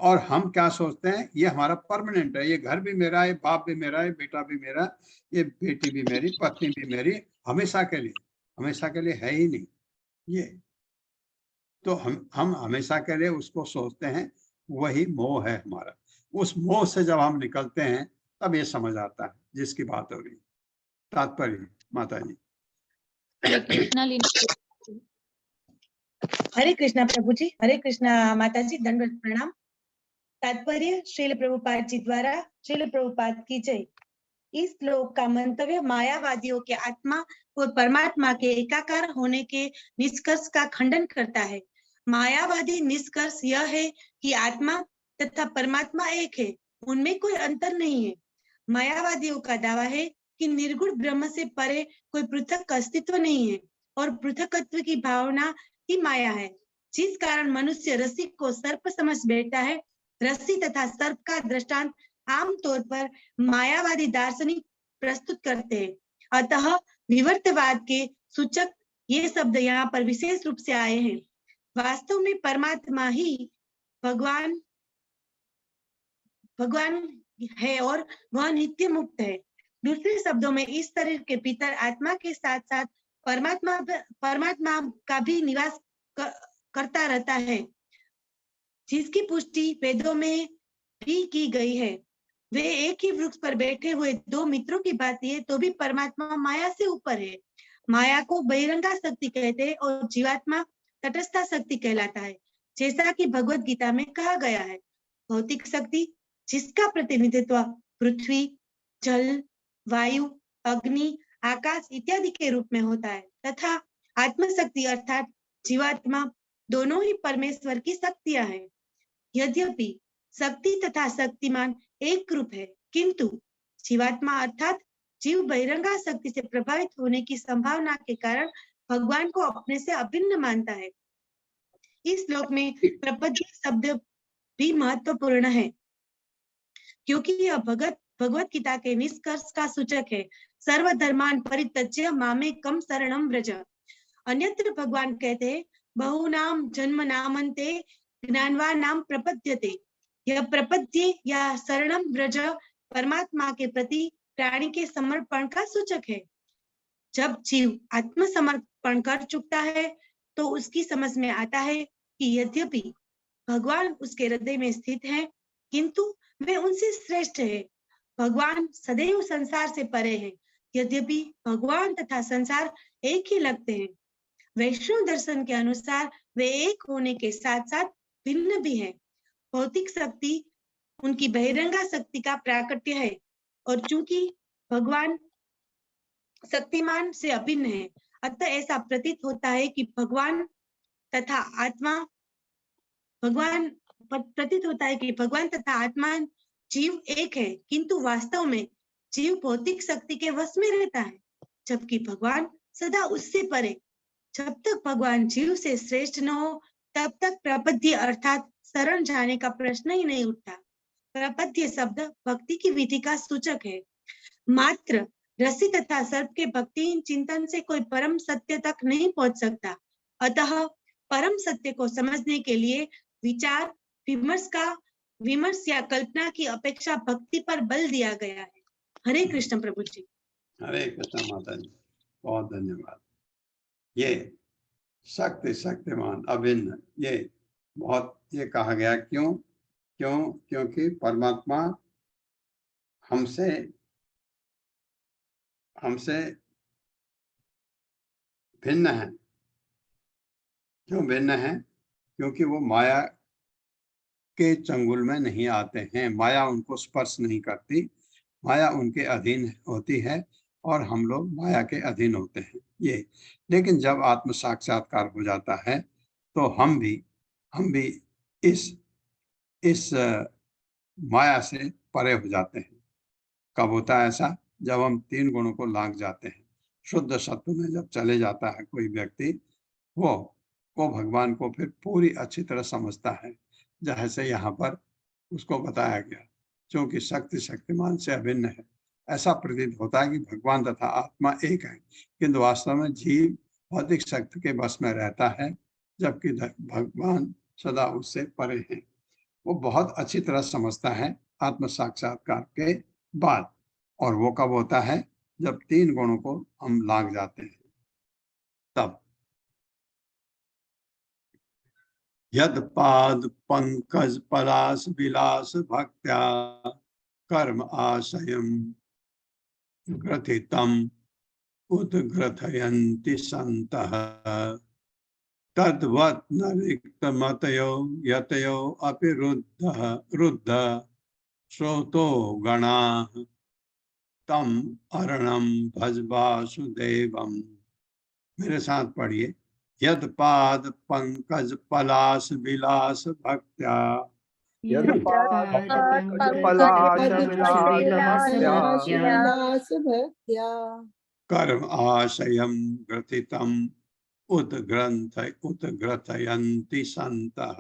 और हम क्या सोचते हैं, ये हमारा परमानेंट है, ये घर भी मेरा है, बाप भी मेरा है, बेटा भी मेरा, ये बेटी भी मेरी, पत्नी भी मेरी, हमेशा के लिए है ही नहीं ये। तो हम हमेशा के लिए उसको सोचते हैं, वही मोह है हमारा। उस मोह से जब हम निकलते हैं तब ये समझ आता है जिसकी बात हो रही। तात्पर्य माता जी। हरे कृष्णा लीना। हरे कृष्णा प्रभु जी, हरे कृष्णा माता जी, दंडवत प्रणाम। तात्पर्य श्रील प्रभुपाद जी द्वारा, श्रील प्रभुपाद की जय। इस श्लोक का मंतव्य मायावादियों के आत्मा और परमात्मा के एकाकार होने के निष्कर्ष का खंडन करता है। मायावादी निष्कर्ष यह है कि आत्मा तथा परमात्मा एक है, उनमें कोई अंतर नहीं है। मायावादियों का दावा है कि निर्गुण ब्रह्म से परे कोई पृथक अस्तित्व नहीं है और पृथकत्व की भावना ही माया है, जिस कारण मनुष्य रस्सी को सर्प समझ बैठता है। रस्सी तथा सर्प का दृष्टांत आमतौर पर मायावादी दार्शनिक प्रस्तुत करते हैं। अतः विवर्तवाद के सूचक ये शब्द यहाँ पर विशेष रूप से आए हैं। वास्तव में परमात्मा ही भगवान है और वह नित्य मुक्त है। दूसरे शब्दों में इस शरीर के भीतर आत्मा के साथ साथ परमात्मा का भी निवास करता रहता है, जिसकी पुष्टि वेदों में भी की गई है। वे एक ही वृक्ष पर बैठे हुए दो मित्रों की बात है, तो भी परमात्मा माया से ऊपर है। माया को बहिरंगा शक्ति कहते हैं और जीवात्मा तटस्था शक्ति कहलाता है, जैसा कि भगवत गीता में कहा गया है। भौतिक शक्ति जिसका प्रतिनिधित्व पृथ्वी, जल, वायु, अग्नि, आकाश इत्यादि के रूप में होता है, तथा आत्मशक्ति अर्थात जीवात्मा दोनों ही परमेश्वर की शक्तियां हैं। यद्यपि शक्ति तथा शक्तिमान एक रूप है, किंतु जीवात्मा अर्थात जीव बहिरंगा शक्ति से प्रभावित होने की संभावना के कारण भगवान को अपने से अभिन्न मानता है। इस श्लोक में प्रपद्य शब्द भी महत्वपूर्ण है, क्योंकि यह भगवत गीता के निष्कर्ष का सूचक है। सर्वधर्मान परित्यज्य मामेकं शरणं व्रज। अन्यत्र भगवान कहते हैं, बहुनाम जन्म नामन्ते ज्ञानवानां प्रपद्यते। यह प्रपद्य या शरणं व्रज परमात्मा के प्रति प्राणी के समर्पण का सूचक है। जब जीव आत्मसमर्पण कर चुकता है तो उसकी समझ में आता है कि यद्यपि भगवान उसके हृदय में स्थित है, किंतु वे उनसे श्रेष्ठ है। भगवान सदैव संसार से परे है, यद्यपि भगवान तथा संसार एक ही लगते हैं। वैष्णव दर्शन के अनुसार वे एक होने के साथ साथ भिन्न भी है। भौतिक शक्ति उनकी बहिरंगा शक्ति का प्राकट्य है, और चूंकि भगवान शक्तिमान से अभिन्न है, अतः ऐसा प्रतीत होता है कि भगवान तथा आत्मा जीव एक है, किंतु वास्तव में जीव भौतिक शक्ति के वश में रहता है, जबकि भगवान सदा उससे परे। जब तक भगवान जीव से श्रेष्ठ न हो, तब तक प्रपद्य अर्थात शरण जाने का प्रश्न ही नहीं उठता। प्रपद्य शब्द भक्ति की विधि का सूचक है। मात्र रस्सी तथा सर्प के भक्ति चिंतन से कोई परम सत्य तक नहीं पहुंच सकता। अतः परम सत्य को समझने के लिए विचार विमर्श या कल्पना की अपेक्षा भक्ति पर बल दिया गया है। हरे कृष्ण प्रभु जी। हरे कृष्ण माता जी, बहुत धन्यवाद। ये शक्तिमान अभिन्न, ये कहा गया क्योंकि परमात्मा हमसे भिन्न है। क्यों भिन्न है? क्योंकि वो माया के चंगुल में नहीं आते हैं, माया उनको स्पर्श नहीं करती, माया उनके अधीन होती है और हम लोग माया के अधीन होते हैं। ये लेकिन जब आत्म साक्षात्कार हो जाता है तो हम भी इस माया से परे हो जाते हैं। कब होता है ऐसा? जब हम 3 गुणों को लांघ जाते हैं। शुद्ध सत्व में जब चले जाता है कोई व्यक्ति, वो भगवान को फिर पूरी अच्छी तरह समझता है, जैसे यहाँ पर उसको बताया गया। क्योंकि शक्तिमान से अभिन्न है, ऐसा प्रतीत होता है कि भगवान तथा आत्मा एक है, किंतु वास्तव में जीव भौतिक शक्ति के बस में रहता है, जबकि भगवान सदा उससे परे हैं। वो बहुत अच्छी तरह समझता है आत्म साक्षात्कार के बाद। और वो कब होता है? जब 3 गुणों को हम लाग जाते हैं तब। यद पाद पंकज पलाश विलास भक्त्या कर्म आशयम ग्रथितम उद्ग्रथयन्ति सन्तः तद्वत् न रिक्तमतयो यतयो अपि रुद्ध श्रोतो गणाः तम अरणम भज वासुदेवम। मेरे साथ पढ़िए। यद पाद पंकज पलाश विलास भक्त्या विलास भक्त्या कर्म आशयम ग्रथितम उद्ग्रथयन्ति सन्तः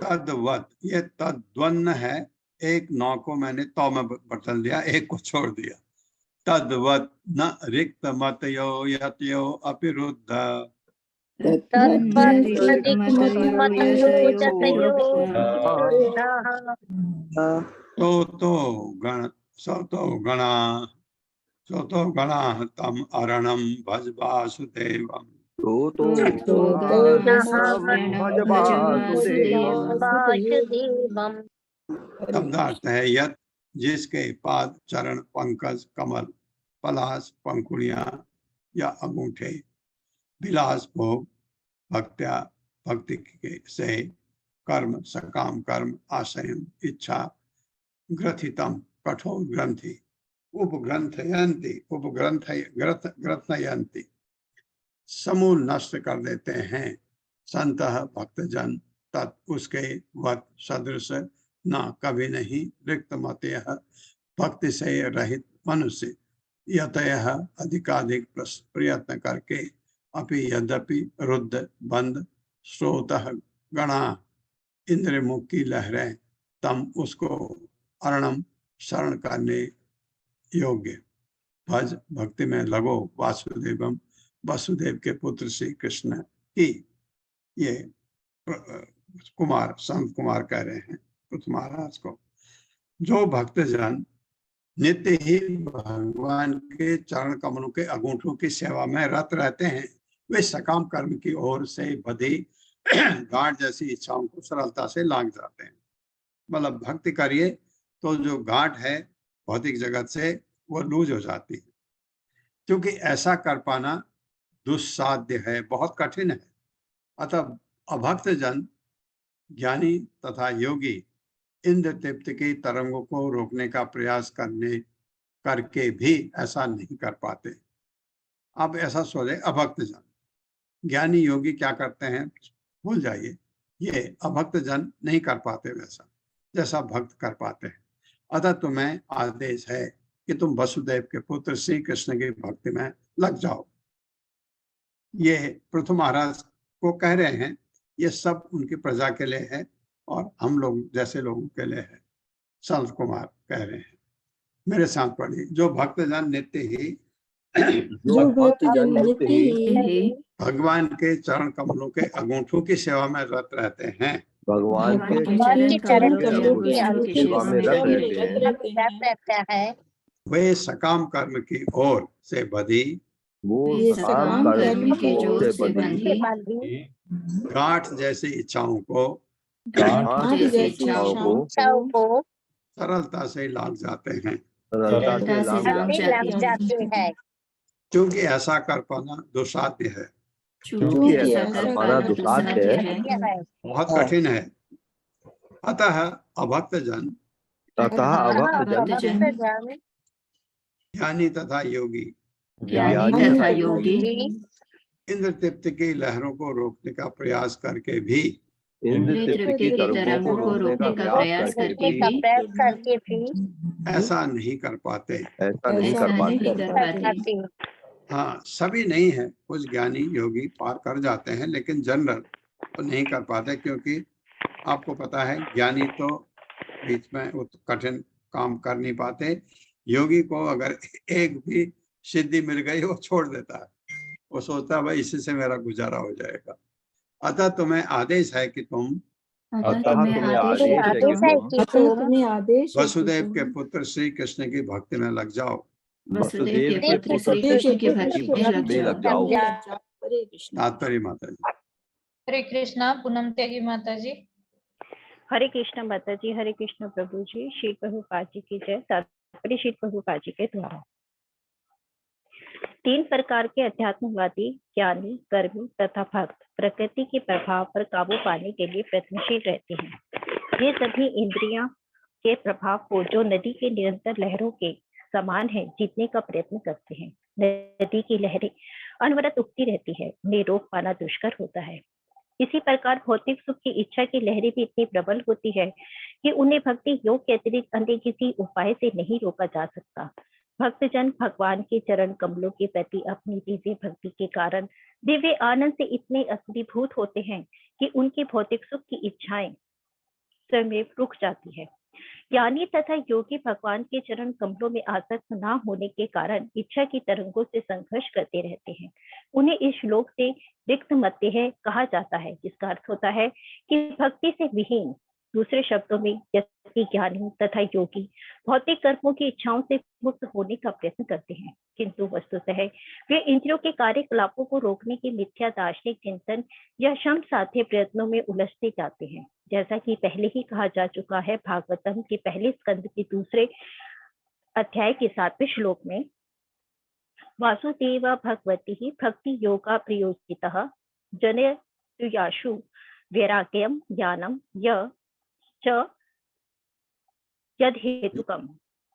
तद्वत्, ये तद्वन्न है। एक नौ को मैंने तो में बदल दिया, एक को छोड़ दिया। तद्वत् न रिक्त मतयो यतयो अपि रुद्ध सोतो गणा तम अरणम भज वासुदेवम। शब्दार्थ है यत, जिसके पाद चरण पंकज कमल पलाश पंखुड़ियां या अंगूठे विलास भोग भक्त्या भक्ति के से कर्म सकाम कर्म आशयम इच्छा ग्रथितम कठोर ग्रंथि ग्रथयंती समूल नष्ट कर देते हैं। संतः भक्तजन तत् उसके वत सदृश न कभी नहीं। रिक्त मतय भक्ति से रहित मनुष्य यतयः अधिकाधिक प्रयत्न करके अपि यद्यपि रुद्ध बंद श्रोतः गणा इंद्र मुख की लहरें तम उसको अरणम शरण करने योग्य भज भक्ति में लगो वासुदेवम वसुदेव के पुत्र श्री कृष्ण की। ये कुमार संत कुमार कह रहे हैं पुत्र महाराज को। जो भक्तजन नित्य ही भगवान के चरण कमलों के अंगूठों की सेवा में रत रहते हैं, वे सकाम कर्म की ओर से बधी गांठ जैसी इच्छाओं को सरलता से लांघ जाते हैं। मतलब भक्ति करिए तो जो गांठ है भौतिक जगत से वो लूज हो जाती है, क्योंकि ऐसा कर पाना दुस्साध्य है, बहुत कठिन है। अतः अभक्त जन ज्ञानी तथा योगी इंद्र तृप्ति की तरंगों को रोकने का प्रयास करके भी ऐसा नहीं कर पाते। आप ऐसा सोचे, अभक्त जन, ज्ञानी योगी क्या करते हैं भूल जाइए, ये अभक्त जन नहीं कर पाते वैसा जैसा भक्त कर पाते हैं। अतः तुम्हें आदेश है कि तुम वसुदेव के पुत्र श्री कृष्ण की भक्ति में लग जाओ। ये पृथु महाराज को कह रहे हैं, ये सब उनकी प्रजा के लिए है और हम लोग जैसे लोगों के लिए है। संत कुमार कह रहे हैं। मेरे साथ पढ़िए। जो भक्तजन नित्य ही भगवान के चरण कमलों के अंगूठों की सेवा में रत रहते हैं, भगवान के चरण कमलों की सेवा में रहते हैं, वे सकाम कर्म की ओर से बधी गांठ जैसी इच्छाओं को सरलता से लाग जाते हैं। क्योंकि ऐसा कर पाना दुस्साध्य है, बहुत कठिन है। अतः अभक्त जन ज्ञानी तथा योगी इंद्र तृप्ति की लहरों को रोकने का प्रयास करके भी ऐसा नहीं कर पाते। हाँ, सभी नहीं है, कुछ ज्ञानी योगी पार कर जाते हैं, लेकिन जनरल तो नहीं कर पाते। क्योंकि आपको पता है ज्ञानी तो बीच में कठिन काम कर नहीं पाते। योगी को अगर एक भी सिद्धि मिल गई वो छोड़ देता है, वो सोचता है भाई इसी से मेरा गुजारा हो जाएगा। अतः तुम्हें आदेश है कि तुम अतः अतः तुम्हें तुम्हें आदेश है कि आदेश है तुम कि अतः तुम तुम्हें आदेश है कि वसुदेव के तुम पुत्र श्री कृष्ण की भक्ति में लग जाओ। वसुदेव के वसुदेव पुत्र के श्री पुत्र कृष्ण की श्री भक्ति कृष्ण में की लग भक्ति में जाओ। लग जाओ। हरे कृष्ण। तात्पर्य माता जी। हरे कृष्णा पूनम त्यागी माता जी। हरे कृष्ण माता जी, हरे कृष्ण प्रभु जी, श्री प्रभुपाद जी की जय। तात्पर्य श्री प्रभुपाद जी के द्वारा। 3 प्रकार के अध्यात्मवादी, ज्ञानी, कर्मी तथा भक्त प्रकृति के प्रभाव पर काबू पाने के लिए प्रयत्नशील रहते हैं। ये सभी इंद्रियां के प्रभाव को जो नदी के निरंतर लहरों के समान है जीतने का प्रयत्न करते हैं। नदी की लहरें अनवरत उठती रहती है, उन्हें रोक पाना दुष्कर होता है। इसी प्रकार भौतिक सुख की इच्छा की लहरें भी इतनी प्रबल होती है कि उन्हें भक्ति योग के अतिरिक्त अन्य किसी उपाय से नहीं रोका जा सकता। भक्तजन भगवान के चरण कमलों के प्रति अपनी दिव्य भक्ति के कारण दिव्य आनंद से इतने अभिभूत होते हैं कि उनकी भौतिक सुख की इच्छाएं स्वयं रुक जाती है। ज्ञानी तथा योगी भगवान के चरण कमलों में आसक्त न होने के कारण इच्छा की तरंगों से संघर्ष करते रहते हैं। उन्हें इस श्लोक से रिक्त मत्तेह कहा जाता है, जिसका अर्थ होता है कि भक्ति से विहीन, दूसरे शब्दों में जैसे ज्ञानी तथा योगी भौतिक कर्मों की इच्छाओं से मुक्त होने का प्रयत्न करते हैं, किंतु वस्तुतः वे इंद्रियों के कार्यकलापों को रोकने के मिथ्या दार्शनिक चिंतन या श्रम साध्य प्रयत्नों में उलझते जाते हैं। जैसा कि पहले ही कहा जा चुका है, भागवतम के पहले स्कंद के दूसरे अध्याय के 7वें श्लोक में वासुदेव भगवती भक्ति योगा प्रयोजितः जनयतुयाशु वैराग्यम ज्ञानम यद हेतुकम।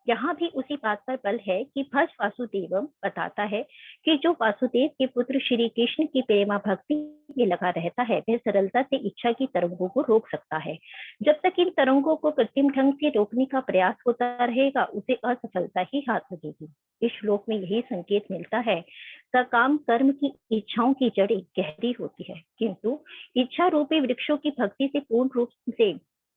यहाँ भी उसी बात पर बल है कि भज वासुदेवम बताता है कि जो वासुदेव के पुत्र श्री कृष्ण की प्रेमा भक्ति में लगा रहता है वह सरलता से इच्छा की तरंगों को रोक सकता है। जब तक इन तरंगों को कृत्रिम ढंग से रोकने का प्रयास होता रहेगा उसे असफलता ही हाथ लगेगी। इस श्लोक में यही संकेत मिलता है। सकाम कर्म की इच्छाओं की जड़ें गहरी होती है, किंतु इच्छा रूपी वृक्षों की भक्ति से पूर्ण रूप से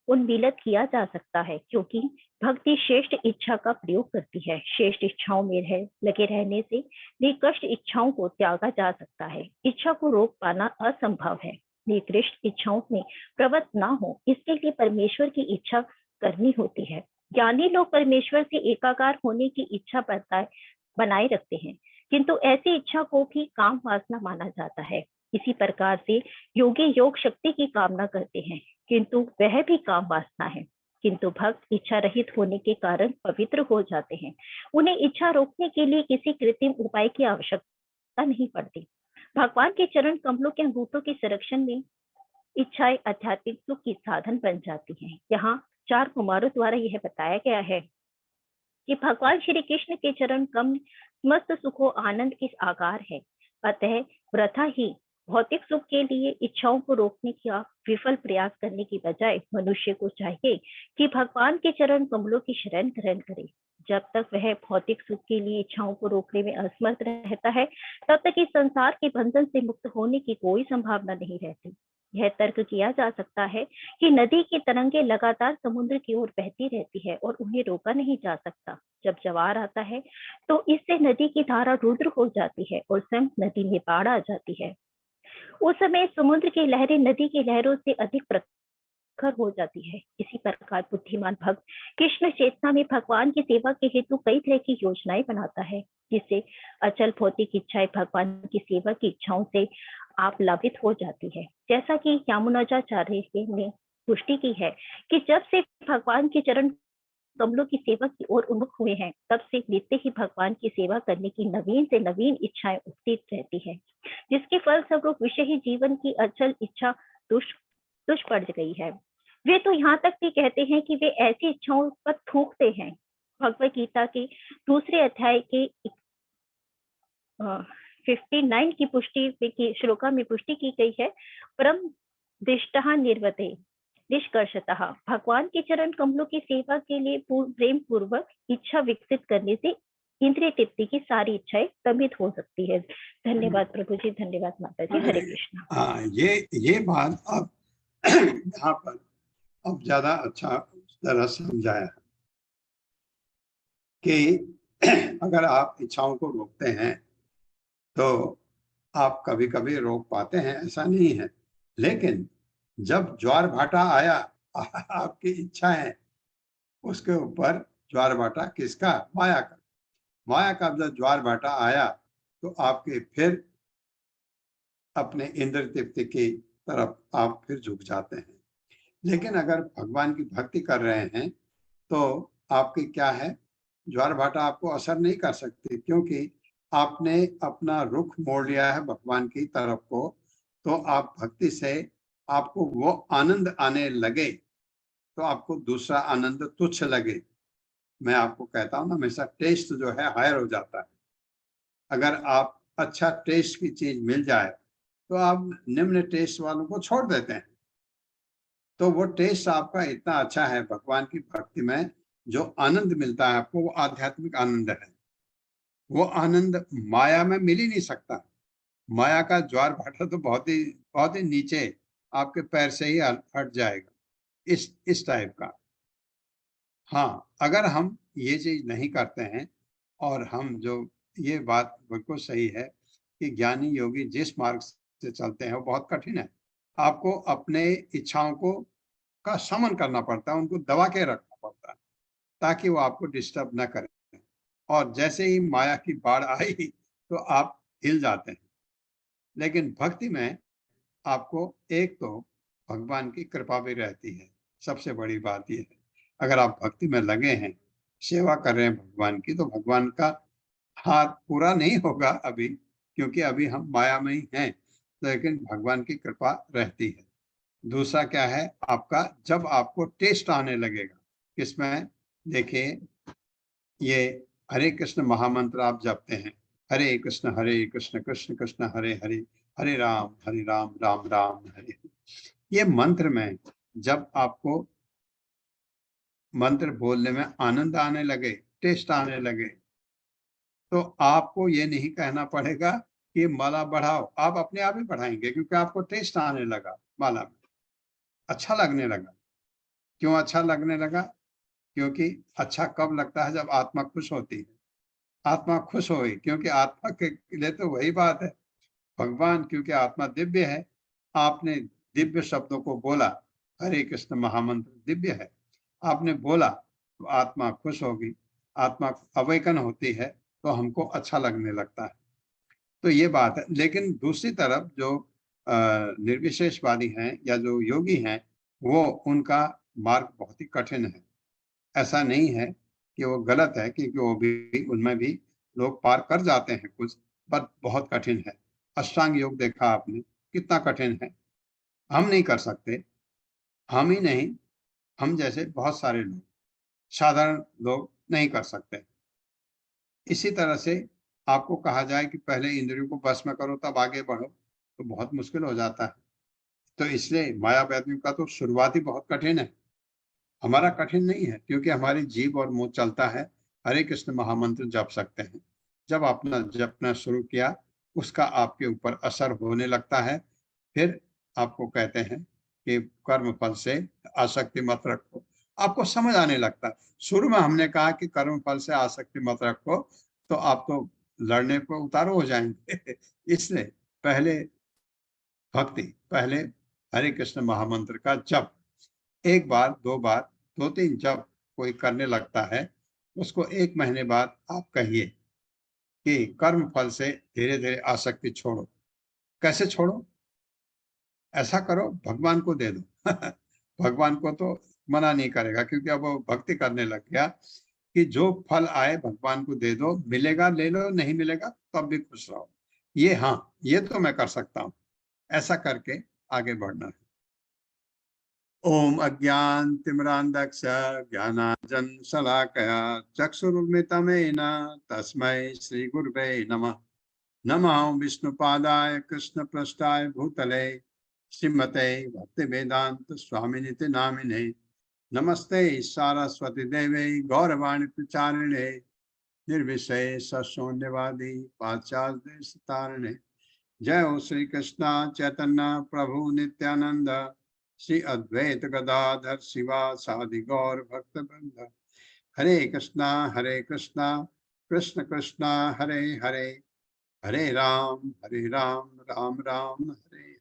उन्मीलित किया जा सकता है, क्योंकि भक्ति श्रेष्ठ इच्छा का प्रयोग करती है। श्रेष्ठ इच्छाओं में लगे रहने से निकृष्ट इच्छाओं को त्यागा जा सकता है। इच्छा को रोक पाना असंभव है। निकृष्ट इच्छाओं में प्रवृत्त ना हो इसके लिए परमेश्वर की इच्छा करनी होती है। ज्ञानी लोग परमेश्वर से एकाकार होने की इच्छा बनाए रखते हैं, किंतु ऐसी इच्छा को भी काम वासना माना जाता है। इसी प्रकार से योगी योग शक्ति की कामना करते हैं, किंतु वह भी काम वासना है। किंतु भक्त इच्छा रहित होने के कारण पवित्र हो जाते हैं। उन्हें इच्छा रोकने के लिए किसी कृत्रिम उपाय की आवश्यकता नहीं पड़ती। भगवान के चरण कमलों के अंगूठों के संरक्षण में इच्छाएं आध्यात्मिक सुख की साधन बन जाती हैं। यहाँ 4 कुमारों द्वारा यह बताया गया है कि भगवान श्री कृष्ण के चरण कमल समस्त सुखों आनंद के आकार है। अतः वृथा ही भौतिक सुख के लिए इच्छाओं को रोकने का विफल प्रयास करने की बजाय मनुष्य को चाहिए कि भगवान के चरण कमलों की शरण ग्रहण करे। जब तक वह भौतिक सुख के लिए इच्छाओं को रोकने में असमर्थ रहता है तब तक इस संसार के बंधन से मुक्त होने की कोई संभावना नहीं रहती। यह तर्क किया जा सकता है कि नदी की तरंगें लगातार समुद्र की ओर बहती रहती है और उन्हें रोका नहीं जा सकता। जब ज्वार आता है तो इससे नदी की धारा रुद्र हो जाती है और स्वयं नदी में बाढ़ आ जाती है। उस समय समुद्र की लहरें नदी की लहरों से अधिक प्रखर हो जाती है। इसी प्रकार बुद्धिमान भक्त कृष्ण चेतना में भगवान की सेवा के हेतु कई तरह की योजनाएं बनाता है, जिससे अचल भौतिक इच्छाएं भगवान की सेवा की इच्छाओं से आप्लावित हो जाती है। जैसा कि यामुनाचार्य ने पुष्टि की है कि जब से भगवान के चरण कमलों की सेवा की ओर उन्मुख हुए हैं तब से नित्य ही भगवान की सेवा करने की नवीन से नवीन इच्छाएं उठती रहती है, जिसके फलस्वरूप विषय ही जीवन की अचल इच्छा दुष्पड़ गई है। वे तो यहाँ तक भी कहते हैं कि वे ऐसी इच्छाओं पर थूकते हैं। भगवत गीता के दूसरे अध्याय के 59 की पुष्टि की श्लोका में पुष्टि की गई है। परम दिष्टः निर्वते निष्कर्षतः भगवान के चरण कमलों की सेवा के लिए प्रेम पूर्वक इच्छा विकसित करने से इंद्रिय तृप्ति की सारी इच्छाएं दमित हो सकती है। धन्यवाद प्रभु जी, धन्यवाद माता जी। हरे कृष्ण। हाँ, ये बात अब यहाँ पर अब ज्यादा अच्छा तरह समझाया कि अगर आप इच्छाओं को रोकते हैं तो आप कभी कभी रोक पाते हैं, ऐसा नहीं है, लेकिन जब ज्वार भाटा आया आपकी इच्छाएं, उसके ऊपर ज्वार भाटा किसका? माया का। माया का जब ज्वार भाटा आया तो आपके फिर अपने इंद्र तृप्ति की तरफ आप फिर झुक जाते हैं। लेकिन अगर भगवान की भक्ति कर रहे हैं तो आपकी क्या है, ज्वार भाटा आपको असर नहीं कर सकती, क्योंकि आपने अपना रुख मोड़ लिया है भगवान की तरफ को। तो आप भक्ति से आपको वो आनंद आने लगे तो आपको दूसरा आनंद तुच्छ लगे। मैं आपको कहता हूँ ना, हमेशा टेस्ट जो है हायर हो जाता है। अगर आप अच्छा टेस्ट की चीज मिल जाए तो आप निम्न टेस्ट वालों को छोड़ देते हैं। तो वो टेस्ट आपका इतना अच्छा है भगवान की भक्ति में, जो आनंद मिलता है आपको, वो आध्यात्मिक आनंद है। वो आनंद माया में मिल ही नहीं सकता। माया का ज्वार भाटा तो बहुत ही नीचे आपके पैर से ही हट जाएगा, इस टाइप का। हाँ, अगर हम ये चीज नहीं करते हैं और हम जो, ये बात बिल्कुल सही है कि ज्ञानी योगी जिस मार्ग से चलते हैं वो बहुत कठिन है। आपको अपने इच्छाओं को का समन करना पड़ता है, उनको दबा के रखना पड़ता है ताकि वो आपको डिस्टर्ब न करें। और जैसे ही माया की बाढ़ आई तो आप हिल जाते हैं। लेकिन भक्ति में आपको एक तो भगवान की कृपा भी रहती है। सबसे बड़ी बात यह है, अगर आप भक्ति में लगे हैं, सेवा कर रहे हैं भगवान की, तो भगवान का हाथ पूरा नहीं होगा अभी, क्योंकि अभी हम माया में ही हैं, लेकिन भगवान की कृपा रहती है। दूसरा क्या है आपका, जब आपको टेस्ट आने लगेगा किसमें, देखिए ये हरे कृष्ण महामंत्र आप जपते हैं, हरे कृष्ण कृष्ण कृष्ण हरे हरे, हरे राम राम राम हरे हरे। ये मंत्र में जब आपको मंत्र बोलने में आनंद आने लगे, टेस्ट आने लगे, तो आपको ये नहीं कहना पड़ेगा कि माला बढ़ाओ, आप अपने आप ही बढ़ाएंगे, क्योंकि आपको टेस्ट आने लगा, माला में अच्छा लगने लगा। क्यों अच्छा लगने लगा? क्योंकि अच्छा कब लगता है, जब आत्मा खुश होती है। आत्मा खुश होगी, क्योंकि आत्मा के लिए तो वही बात है। भगवान, क्योंकि आत्मा दिव्य है, आपने दिव्य शब्दों को बोला, हरे कृष्ण महामंत्र दिव्य है, आपने बोला तो आत्मा खुश होगी, आत्मा अवेकन होती है, तो हमको अच्छा लगने लगता है। तो ये बात है। लेकिन दूसरी तरफ जो निर्विशेषवादी हैं या जो योगी हैं, वो उनका मार्ग बहुत ही कठिन है। ऐसा नहीं है कि वो गलत है, क्योंकि वो भी, उनमें भी लोग पार कर जाते हैं कुछ, पर बहुत कठिन है। अष्टांग योग देखा आपने, कितना कठिन है, हम नहीं कर सकते। हम ही नहीं, हम जैसे बहुत सारे लोग, साधारण लोग नहीं कर सकते। इसी तरह से आपको कहा जाए कि पहले इंद्रियों को बस में करो तब आगे बढ़ो, तो बहुत मुश्किल हो जाता है। तो इसलिए मायावादियों का तो शुरुआत ही बहुत कठिन है। हमारा कठिन नहीं है, क्योंकि हमारी जीभ और मुंह चलता है, हरे कृष्ण महामंत्र जप सकते हैं। जब आपने जपना शुरू किया, उसका आपके ऊपर असर होने लगता है। फिर आपको कहते हैं कि कर्म फल से आसक्ति मत रखो, आपको समझ आने लगता है। शुरू में हमने कहा कि कर्म फल से आसक्ति मत रखो, तो आप तो लड़ने को उतारू हो जाएंगे। इसलिए पहले भक्ति, पहले हरे कृष्ण महामंत्र का जप, एक बार, दो बार, दो तीन जब कोई करने लगता है, उसको 1 महीने बाद आप कहिए कि कर्म फल से धीरे धीरे आसक्ति छोड़ो। कैसे छोड़ो? ऐसा करो, भगवान को दे दो। भगवान को तो मना नहीं करेगा, क्योंकि अब वो भक्ति करने लग गया कि जो फल आए भगवान को दे दो, मिलेगा ले लो, नहीं मिलेगा तब भी खुश रहो। ये, हाँ, ये तो मैं कर सकता हूँ। ऐसा करके आगे बढ़ना है। ओम अज्ञान तिमिरांधक्ष ज्ञानांजन शलाकया चक्षुरुन्मिलितं येन तस्मै श्री गुरुवे नमः। नमः विष्णुपादाय कृष्णपृष्ठाय भूतले श्रीमते भक्तिवेदांत स्वामिनिति नामिने। नमस्ते सारस्वती देवे गौरवाणी प्रचारिणे निर्विशेष शून्यवादी पाश्चात्य तारिणे। जय हो श्री कृष्ण चैतन्य प्रभु नित्यानंद, श्री अद्वैत गदाधर शिवा सादि गौर भक्त वृंद। हरे कृष्णा कृष्ण कृष्ण हरे हरे, हरे राम राम राम हरे